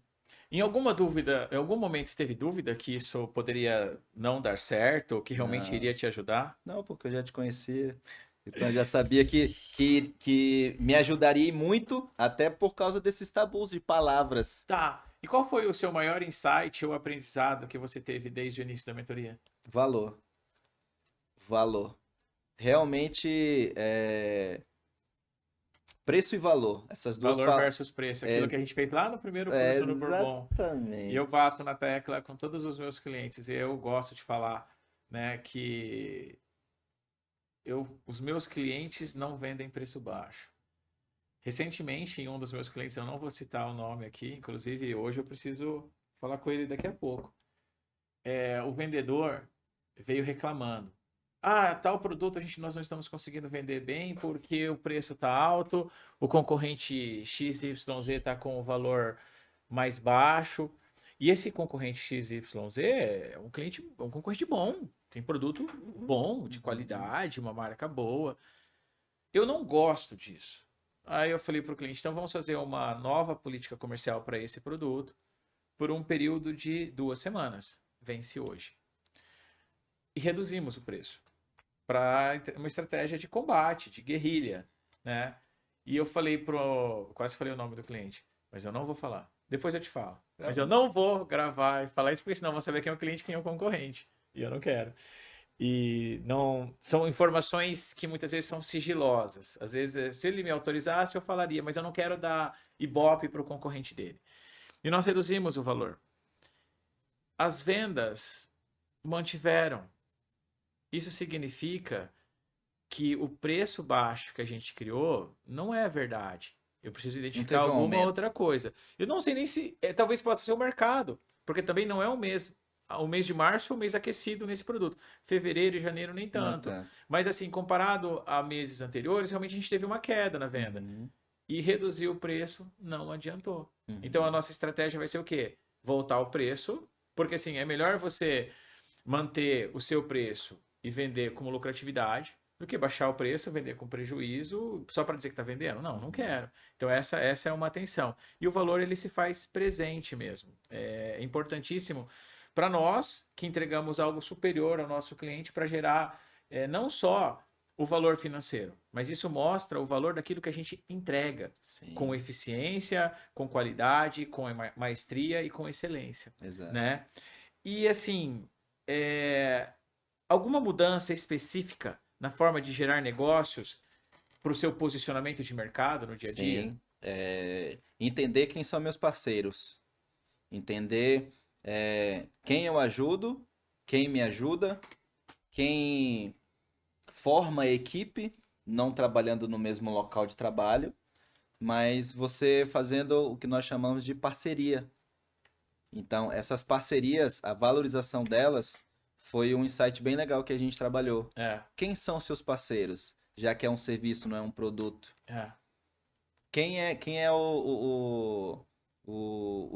Em alguma dúvida, em algum momento você teve dúvida que isso poderia não dar certo, ou que realmente Não, iria te ajudar? não, porque eu já te conhecia. Então eu já sabia que me ajudaria muito, até por causa desses tabus de palavras. Tá. E qual foi o seu maior insight ou aprendizado que você teve desde o início da mentoria? Valor, valor. Realmente, Preço e valor. Essas duas Valor palavras. versus preço. Aquilo que a gente fez lá no primeiro curso no Bourbon. E eu Exatamente. bato na tecla com todos os meus clientes. E eu gosto de falar, né, que os meus clientes não vendem preço baixo. Recentemente, em um dos meus clientes, eu não vou citar o nome aqui, inclusive hoje eu preciso falar com ele daqui a pouco. O vendedor veio reclamando. Ah, tal produto nós não estamos conseguindo vender bem porque o preço está alto, o concorrente XYZ está com o valor mais baixo. E esse concorrente XYZ é um concorrente bom, tem produto bom, de qualidade, uma marca boa. Eu não gosto disso. Aí eu falei para o cliente, então vamos fazer uma nova política comercial para esse produto por um período de 2 semanas. Vence hoje. E reduzimos o preço para uma estratégia de combate, de guerrilha, né? E eu falei quase falei o nome do cliente, mas eu não vou falar. Depois eu te falo. Mas eu não vou gravar e falar isso, porque senão você vai ver quem é o cliente e quem é o concorrente. E eu não quero. E não são informações que muitas vezes são sigilosas. Às vezes, se ele me autorizasse, eu falaria, mas eu não quero dar ibope para o concorrente dele. E nós reduzimos o valor. As vendas mantiveram. Isso significa que o preço baixo que a gente criou não é verdade. Eu preciso identificar alguma outra coisa. Eu não sei nem se. Talvez possa ser o mercado, porque também não é o mês. O mês de março é o mês aquecido nesse produto. Fevereiro e janeiro nem tanto. Mas assim, comparado a meses anteriores, realmente a gente teve uma queda na venda. E reduzir o preço não adiantou. Então a nossa estratégia vai ser o quê? Voltar o preço, porque assim, é melhor você manter o seu preço e vender com lucratividade do que baixar o preço, vender com prejuízo só para dizer que está vendendo. Não, não quero. Então essa é uma atenção. E o valor ele se faz presente mesmo. É importantíssimo para nós que entregamos algo superior ao nosso cliente para gerar não só o valor financeiro, mas isso mostra o valor daquilo que a gente entrega. Sim. Com eficiência, com qualidade, com maestria e com excelência. Exato. Né? E assim, alguma mudança específica na forma de gerar negócios para o seu posicionamento de mercado no dia a dia? Sim. Entender quem são meus parceiros. Entender quem eu ajudo, quem me ajuda, quem forma a equipe, não trabalhando no mesmo local de trabalho, mas você fazendo o que nós chamamos de parceria. Então, essas parcerias, a valorização delas foi um insight bem legal que a gente trabalhou. Quem são seus parceiros? Já que é um serviço, não é um produto. Quem é o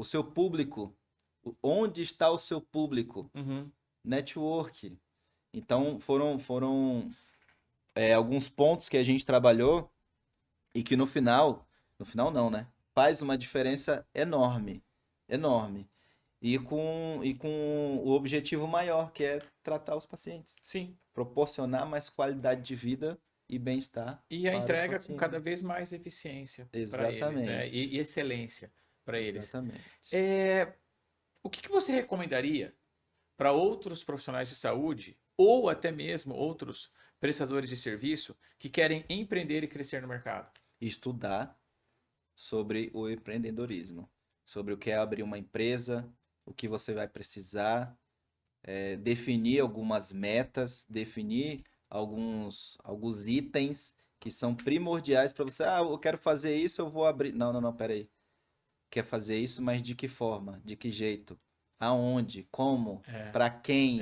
seu público? Onde está o seu público? Network. Então, foram alguns pontos que a gente trabalhou e que no final não, né? Faz uma diferença enorme. Enorme. E com o objetivo maior, que é tratar os pacientes. Sim. Proporcionar mais qualidade de vida e bem-estar. E a entrega com cada vez mais eficiência para eles, né? E excelência para eles. Exatamente. O que você recomendaria para outros profissionais de saúde ou até mesmo outros prestadores de serviço que querem empreender e crescer no mercado? Estudar sobre o empreendedorismo, sobre o que é abrir uma empresa, o que você vai precisar, definir algumas metas, definir alguns itens que são primordiais para você. Ah, eu quero fazer isso, eu vou abrir. Não, peraí. Quer fazer isso, mas de que forma? De que jeito? Aonde? Como? Para quem?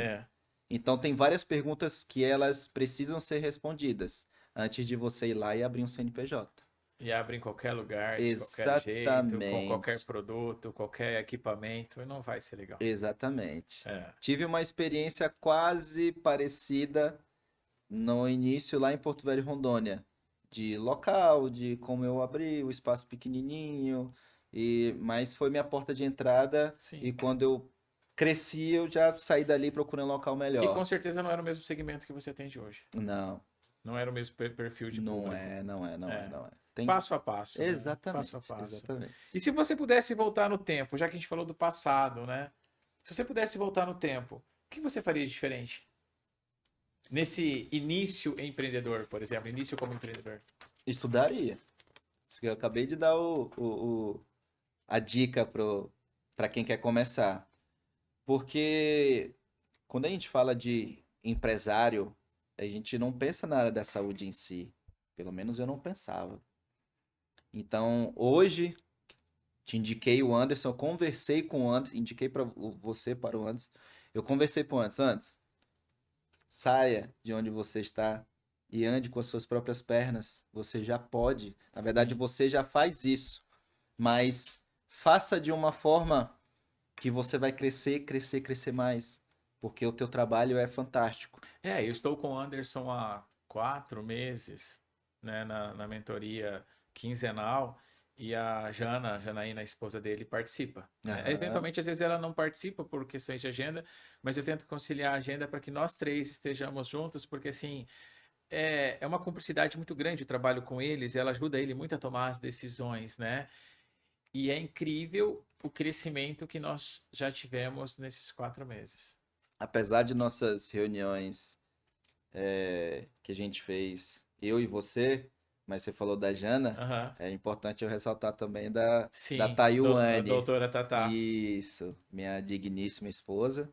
Então tem várias perguntas que elas precisam ser respondidas antes de você ir lá e abrir um CNPJ. E abre em qualquer lugar, de qualquer jeito, com qualquer produto, qualquer equipamento, e não vai ser legal. Exatamente. Tive uma experiência quase parecida no início lá em Porto Velho, Rondônia. De local, de como eu abri, o espaço pequenininho, mas foi minha porta de entrada. Sim. E quando eu cresci, eu já saí dali procurando um local melhor. E com certeza não era o mesmo segmento que você atende hoje. Não. Não era o mesmo perfil de público. Não é. Tem... Passo a passo. Exatamente. Né? Passo a passo. Exatamente. E se você pudesse voltar no tempo, já que a gente falou do passado, né? Se você pudesse voltar no tempo, o que você faria de diferente? Nesse início empreendedor, por exemplo, início como empreendedor. Estudaria. Isso que eu acabei de dar a dica para quem quer começar. Porque quando a gente fala de empresário, a gente não pensa na área da saúde em si. Pelo menos eu não pensava. Então, hoje, te indiquei o Anderson, eu conversei com o Anderson, indiquei para você para o Anderson. Eu conversei com o Anderson, antes, saia de onde você está e ande com as suas próprias pernas. Você já pode. Na verdade, Sim. você já faz isso. Mas faça de uma forma que você vai crescer, crescer, crescer mais. Porque o teu trabalho é fantástico. Eu estou com o Anderson há 4 meses, né, na mentoria quinzenal, e a Janaína, a esposa dele, participa, né? Aham. Eventualmente, às vezes ela não participa por questões de agenda, mas eu tento conciliar a agenda para que nós três estejamos juntos, porque assim, é uma cumplicidade muito grande o trabalho com eles, ela ajuda ele muito a tomar as decisões, né? E é incrível o crescimento que nós já tivemos nesses 4 meses. Apesar de nossas reuniões que a gente fez, eu e você, mas você falou da Jana, Aham. é importante eu ressaltar também da Sim, a Taiwane. doutora Tatá. Isso, minha digníssima esposa,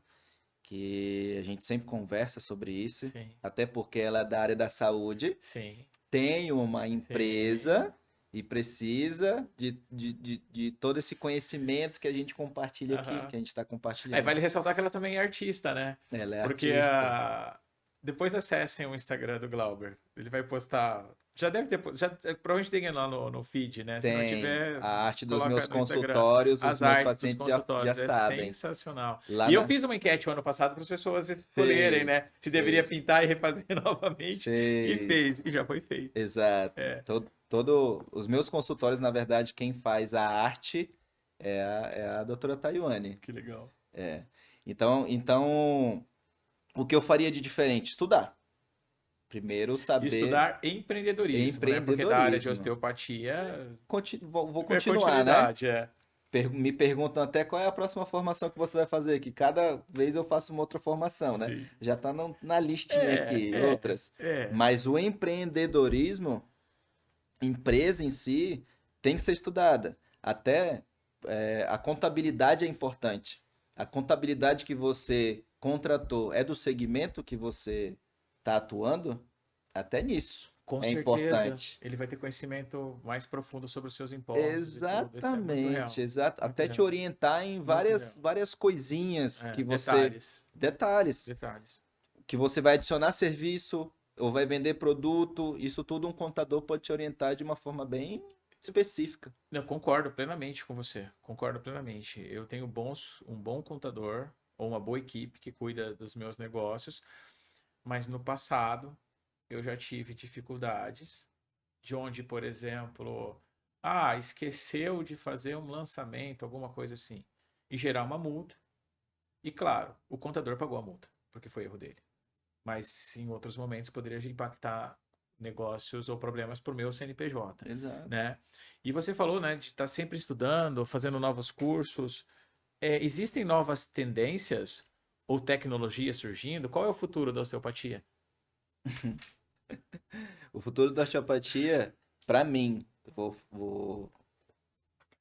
que a gente sempre conversa sobre isso, Sim, até porque ela é da área da saúde, sim, tem uma sim. empresa e precisa de todo esse conhecimento que a gente compartilha aqui, Aham. que a gente está Aí compartilhando. vale ressaltar que ela também é artista, né? Ela é Porque artista. depois acessem o Instagram do Glauber. Ele vai postar. Já deve ter. Já, provavelmente tem lá no feed, né? Se não Tem tiver, a arte dos meus coloca no Instagram consultórios, os as meus artes dos pacientes já consultórios. É sabem. sensacional. Lá E eu na. fiz uma enquete o ano passado para as pessoas escolherem, Fez, né? Se deveria fez, pintar e refazer novamente. E fez. fez. E já foi feito. Exato. É, Os meus consultórios, na verdade, quem faz a arte é a doutora Tayane. que legal. É. Então, o que eu faria de diferente? Estudar. Primeiro, saber Estudar empreendedorismo, né? Porque da área de empreendedorismo. osteopatia Vou é continuar, né? continuidade, é. Me perguntam até qual é a próxima formação que você vai fazer, que cada vez eu faço uma outra formação, né? Sim. Já tá na listinha É, aqui, é, outras. é. Mas o empreendedorismo, empresa em si, tem que ser estudada. Até a contabilidade é importante. A contabilidade que você contratou é do segmento que você está atuando? Até nisso Com é certeza, importante. ele vai ter conhecimento mais profundo sobre os seus impostos e tudo. Isso é muito Exatamente, real. exato. Muito Até te real. orientar em Muito várias, real. várias coisinhas É, que você. detalhes. Detalhes. Detalhes. Que você vai adicionar serviço ou vai vender produto. Isso tudo um contador pode te orientar de uma forma bem específica. Eu concordo plenamente com você. Concordo plenamente. Eu tenho um bom contador ou uma boa equipe que cuida dos meus negócios, mas no passado eu já tive dificuldades de onde, por exemplo, esqueceu de fazer um lançamento, alguma coisa assim, e gerar uma multa. E claro, o contador pagou a multa, porque foi erro dele. Mas em outros momentos poderia impactar negócios ou problemas para o meu CNPJ, Exato. né? E você falou, né, de estar sempre estudando, fazendo novos cursos. Existem novas tendências ou tecnologias surgindo? Qual é o futuro da osteopatia? O futuro da osteopatia, para mim, vou.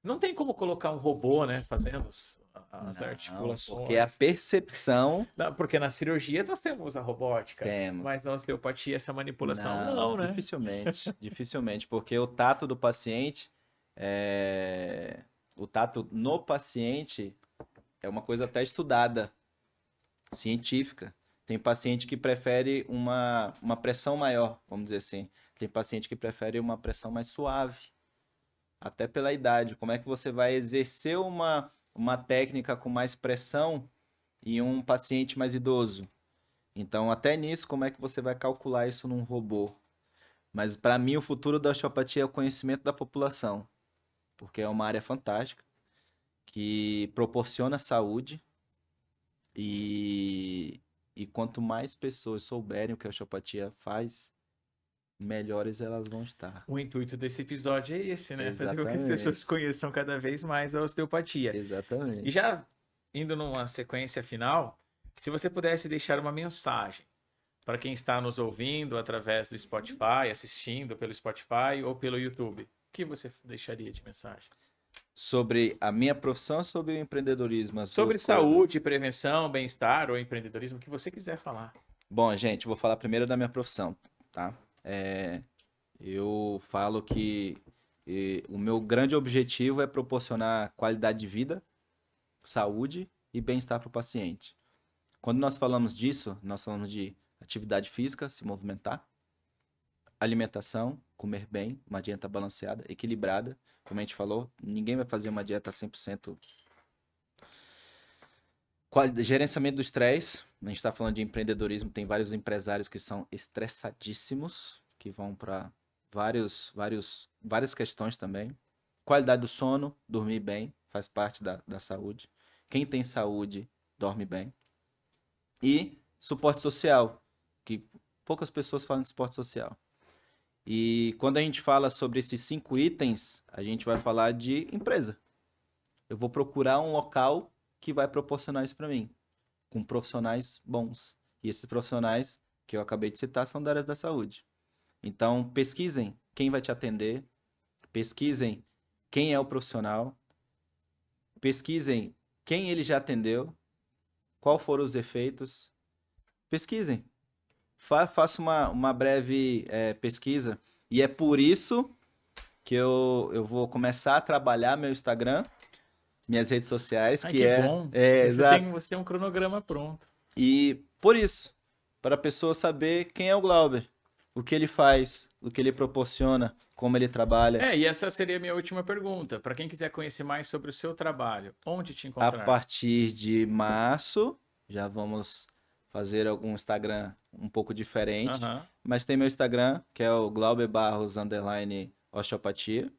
Não tem como colocar um robô, né, fazendo as Não, porque a articulações. percepção Não, porque nas cirurgias nós temos a robótica, temos. mas na osteopatia essa manipulação Não, não, né? dificilmente, dificilmente, porque o tato do paciente, o tato no paciente é uma coisa até estudada, científica. Tem paciente que prefere uma pressão maior, vamos dizer assim. Tem paciente que prefere uma pressão mais suave, até pela idade. Como é que você vai exercer uma técnica com mais pressão em um paciente mais idoso? Então, até nisso, como é que você vai calcular isso num robô? Mas para mim o futuro da osteopatia é o conhecimento da população, porque é uma área fantástica que proporciona saúde e, e quanto mais pessoas souberem o que a osteopatia faz, melhores elas vão estar. O intuito desse episódio é esse, né? Fazer com que as pessoas Exatamente, conheçam cada vez mais a osteopatia. E exatamente. já indo numa sequência final, se você pudesse deixar uma mensagem para quem está nos ouvindo através do Spotify, assistindo pelo Spotify ou pelo YouTube, que você deixaria de mensagem? Sobre a minha profissão ou sobre o empreendedorismo? As Sobre duas coisas. saúde, prevenção, bem-estar ou empreendedorismo, o que você quiser falar. Bom, gente, vou falar primeiro da minha profissão, tá? Eu falo que o meu grande objetivo é proporcionar qualidade de vida, saúde e bem-estar para o paciente. Quando nós falamos disso, nós falamos de atividade física, se movimentar, alimentação, comer bem, uma dieta balanceada, equilibrada. Como a gente falou, ninguém vai fazer uma dieta 100%. Gerenciamento do estresse. A gente está falando de empreendedorismo, tem vários empresários que são estressadíssimos, que vão para várias questões também. Qualidade do sono, dormir bem, faz parte da saúde. Quem tem saúde, dorme bem. E suporte social, que poucas pessoas falam de suporte social. E quando a gente fala sobre esses 5 itens, a gente vai falar de empresa. Eu vou procurar um local que vai proporcionar isso para mim, com profissionais bons. E esses profissionais que eu acabei de citar são da área da saúde. Então, pesquisem quem vai te atender, pesquisem quem é o profissional, pesquisem quem ele já atendeu, qual foram os efeitos, pesquisem. Faça uma breve pesquisa. E é por isso que eu vou começar a trabalhar meu Instagram, minhas redes sociais, Ai, que que bom. exato. Você tem um cronograma pronto. E por isso, para a pessoa saber quem é o Glauber, o que ele faz, o que ele proporciona, como ele trabalha. E essa seria a minha última pergunta. Para quem quiser conhecer mais sobre o seu trabalho, onde te A encontrar? partir de março, já vamos fazer algum Instagram um pouco diferente. Aham. Mas tem meu Instagram, que é o Glauber Barros _osteopatia.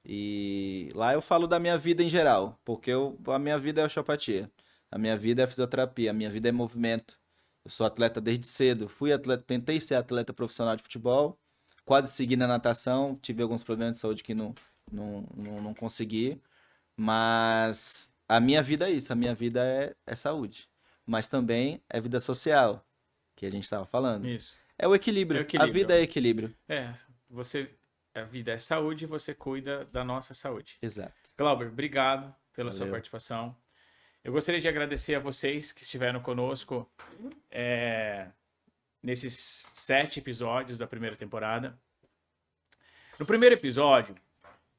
E lá eu falo da minha vida em geral, porque a minha vida é osteopatia. A minha vida é fisioterapia, a minha vida é movimento. Eu sou atleta desde cedo. Fui atleta, tentei ser atleta profissional de futebol, quase segui na natação, tive alguns problemas de saúde que não consegui. Mas a minha vida é isso, a minha vida é saúde. Mas também é vida social, que a gente estava falando. Isso. É o equilíbrio. É o equilíbrio. A vida é equilíbrio. A vida é saúde e você cuida da nossa saúde. Exato. Glauber, obrigado pela sua Valeu. participação. Eu gostaria de agradecer a vocês que estiveram conosco nesses 7 episódios da primeira temporada. No primeiro episódio,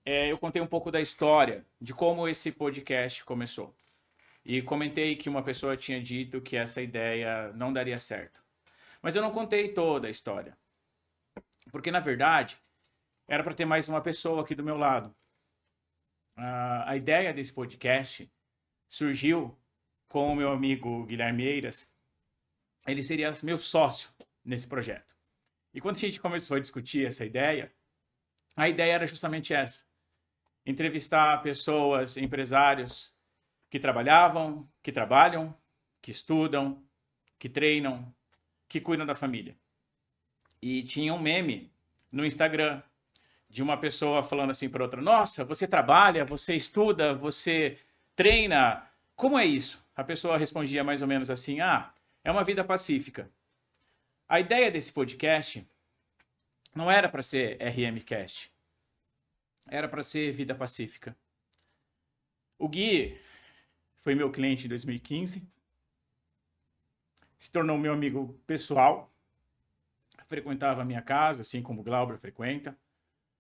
eu contei um pouco da história de como esse podcast começou. E comentei que uma pessoa tinha dito que essa ideia não daria certo. Mas eu não contei toda a história. Porque, na verdade, era para ter mais uma pessoa aqui do meu lado. A ideia desse podcast surgiu com o meu amigo Guilherme Eiras. Ele seria meu sócio nesse projeto. E quando a gente começou a discutir essa ideia, a ideia era justamente essa. Entrevistar pessoas, empresários que trabalhavam, que trabalham, que estudam, que treinam, que cuidam da família. E tinha um meme no Instagram de uma pessoa falando assim para outra: nossa, você trabalha, você estuda, você treina, como é isso? A pessoa respondia mais ou menos assim: é uma vida pacífica. A ideia desse podcast não era para ser RMcast, era para ser vida pacífica. O Gui foi meu cliente em 2015, se tornou meu amigo pessoal, frequentava a minha casa, assim como o Glauber frequenta,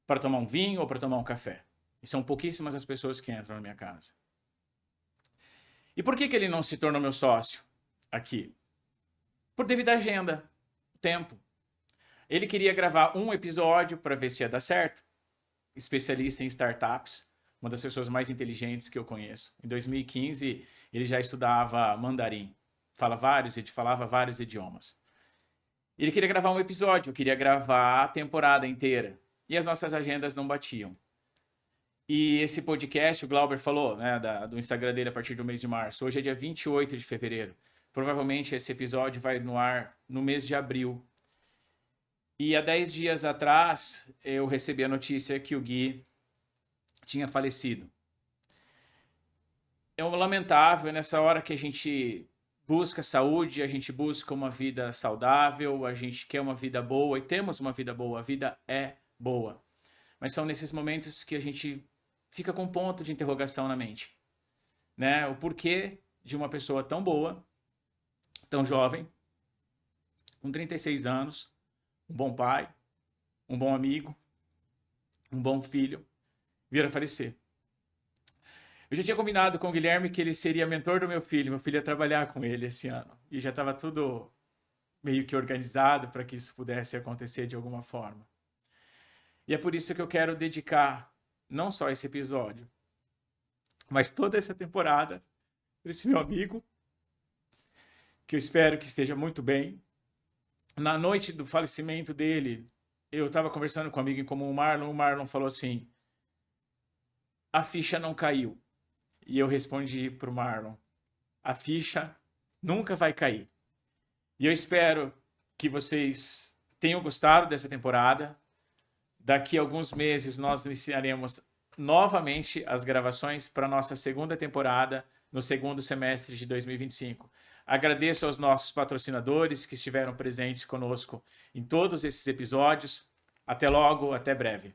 para tomar um vinho ou para tomar um café. E são pouquíssimas as pessoas que entram na minha casa. E por que ele não se tornou meu sócio aqui? Por devido à agenda, tempo. Ele queria gravar um episódio para ver se ia dar certo. Especialista em startups, uma das pessoas mais inteligentes que eu conheço. Em 2015, ele já estudava mandarim. Falava vários idiomas. Ele queria gravar um episódio, eu queria gravar a temporada inteira. E as nossas agendas não batiam. E esse podcast, o Glauber falou, né, do Instagram dele a partir do mês de março. Hoje é dia 28 de fevereiro. Provavelmente esse episódio vai no ar no mês de abril. E há 10 dias atrás, eu recebi a notícia que o Gui tinha falecido. É lamentável, nessa hora que a gente busca saúde, a gente busca uma vida saudável, a gente quer uma vida boa e temos uma vida boa, a vida é boa. mas são nesses momentos que a gente fica com um ponto de interrogação na mente, né? O porquê de uma pessoa tão boa, tão jovem, com 36 anos, um bom pai, um bom amigo, um bom filho, vir a falecer. Eu já tinha combinado com o Guilherme que ele seria mentor do meu filho ia trabalhar com ele esse ano. E já estava tudo meio que organizado para que isso pudesse acontecer de alguma forma. E é por isso que eu quero dedicar não só esse episódio, mas toda essa temporada para esse meu amigo, que eu espero que esteja muito bem. Na noite do falecimento dele, eu estava conversando com um amigo em comum, o Marlon falou assim, a ficha não caiu. E eu respondi para o Marlon, a ficha nunca vai cair. E eu espero que vocês tenham gostado dessa temporada. Daqui a alguns meses nós iniciaremos novamente as gravações para a nossa segunda temporada no segundo semestre de 2025. Agradeço aos nossos patrocinadores que estiveram presentes conosco em todos esses episódios. Até logo, até breve.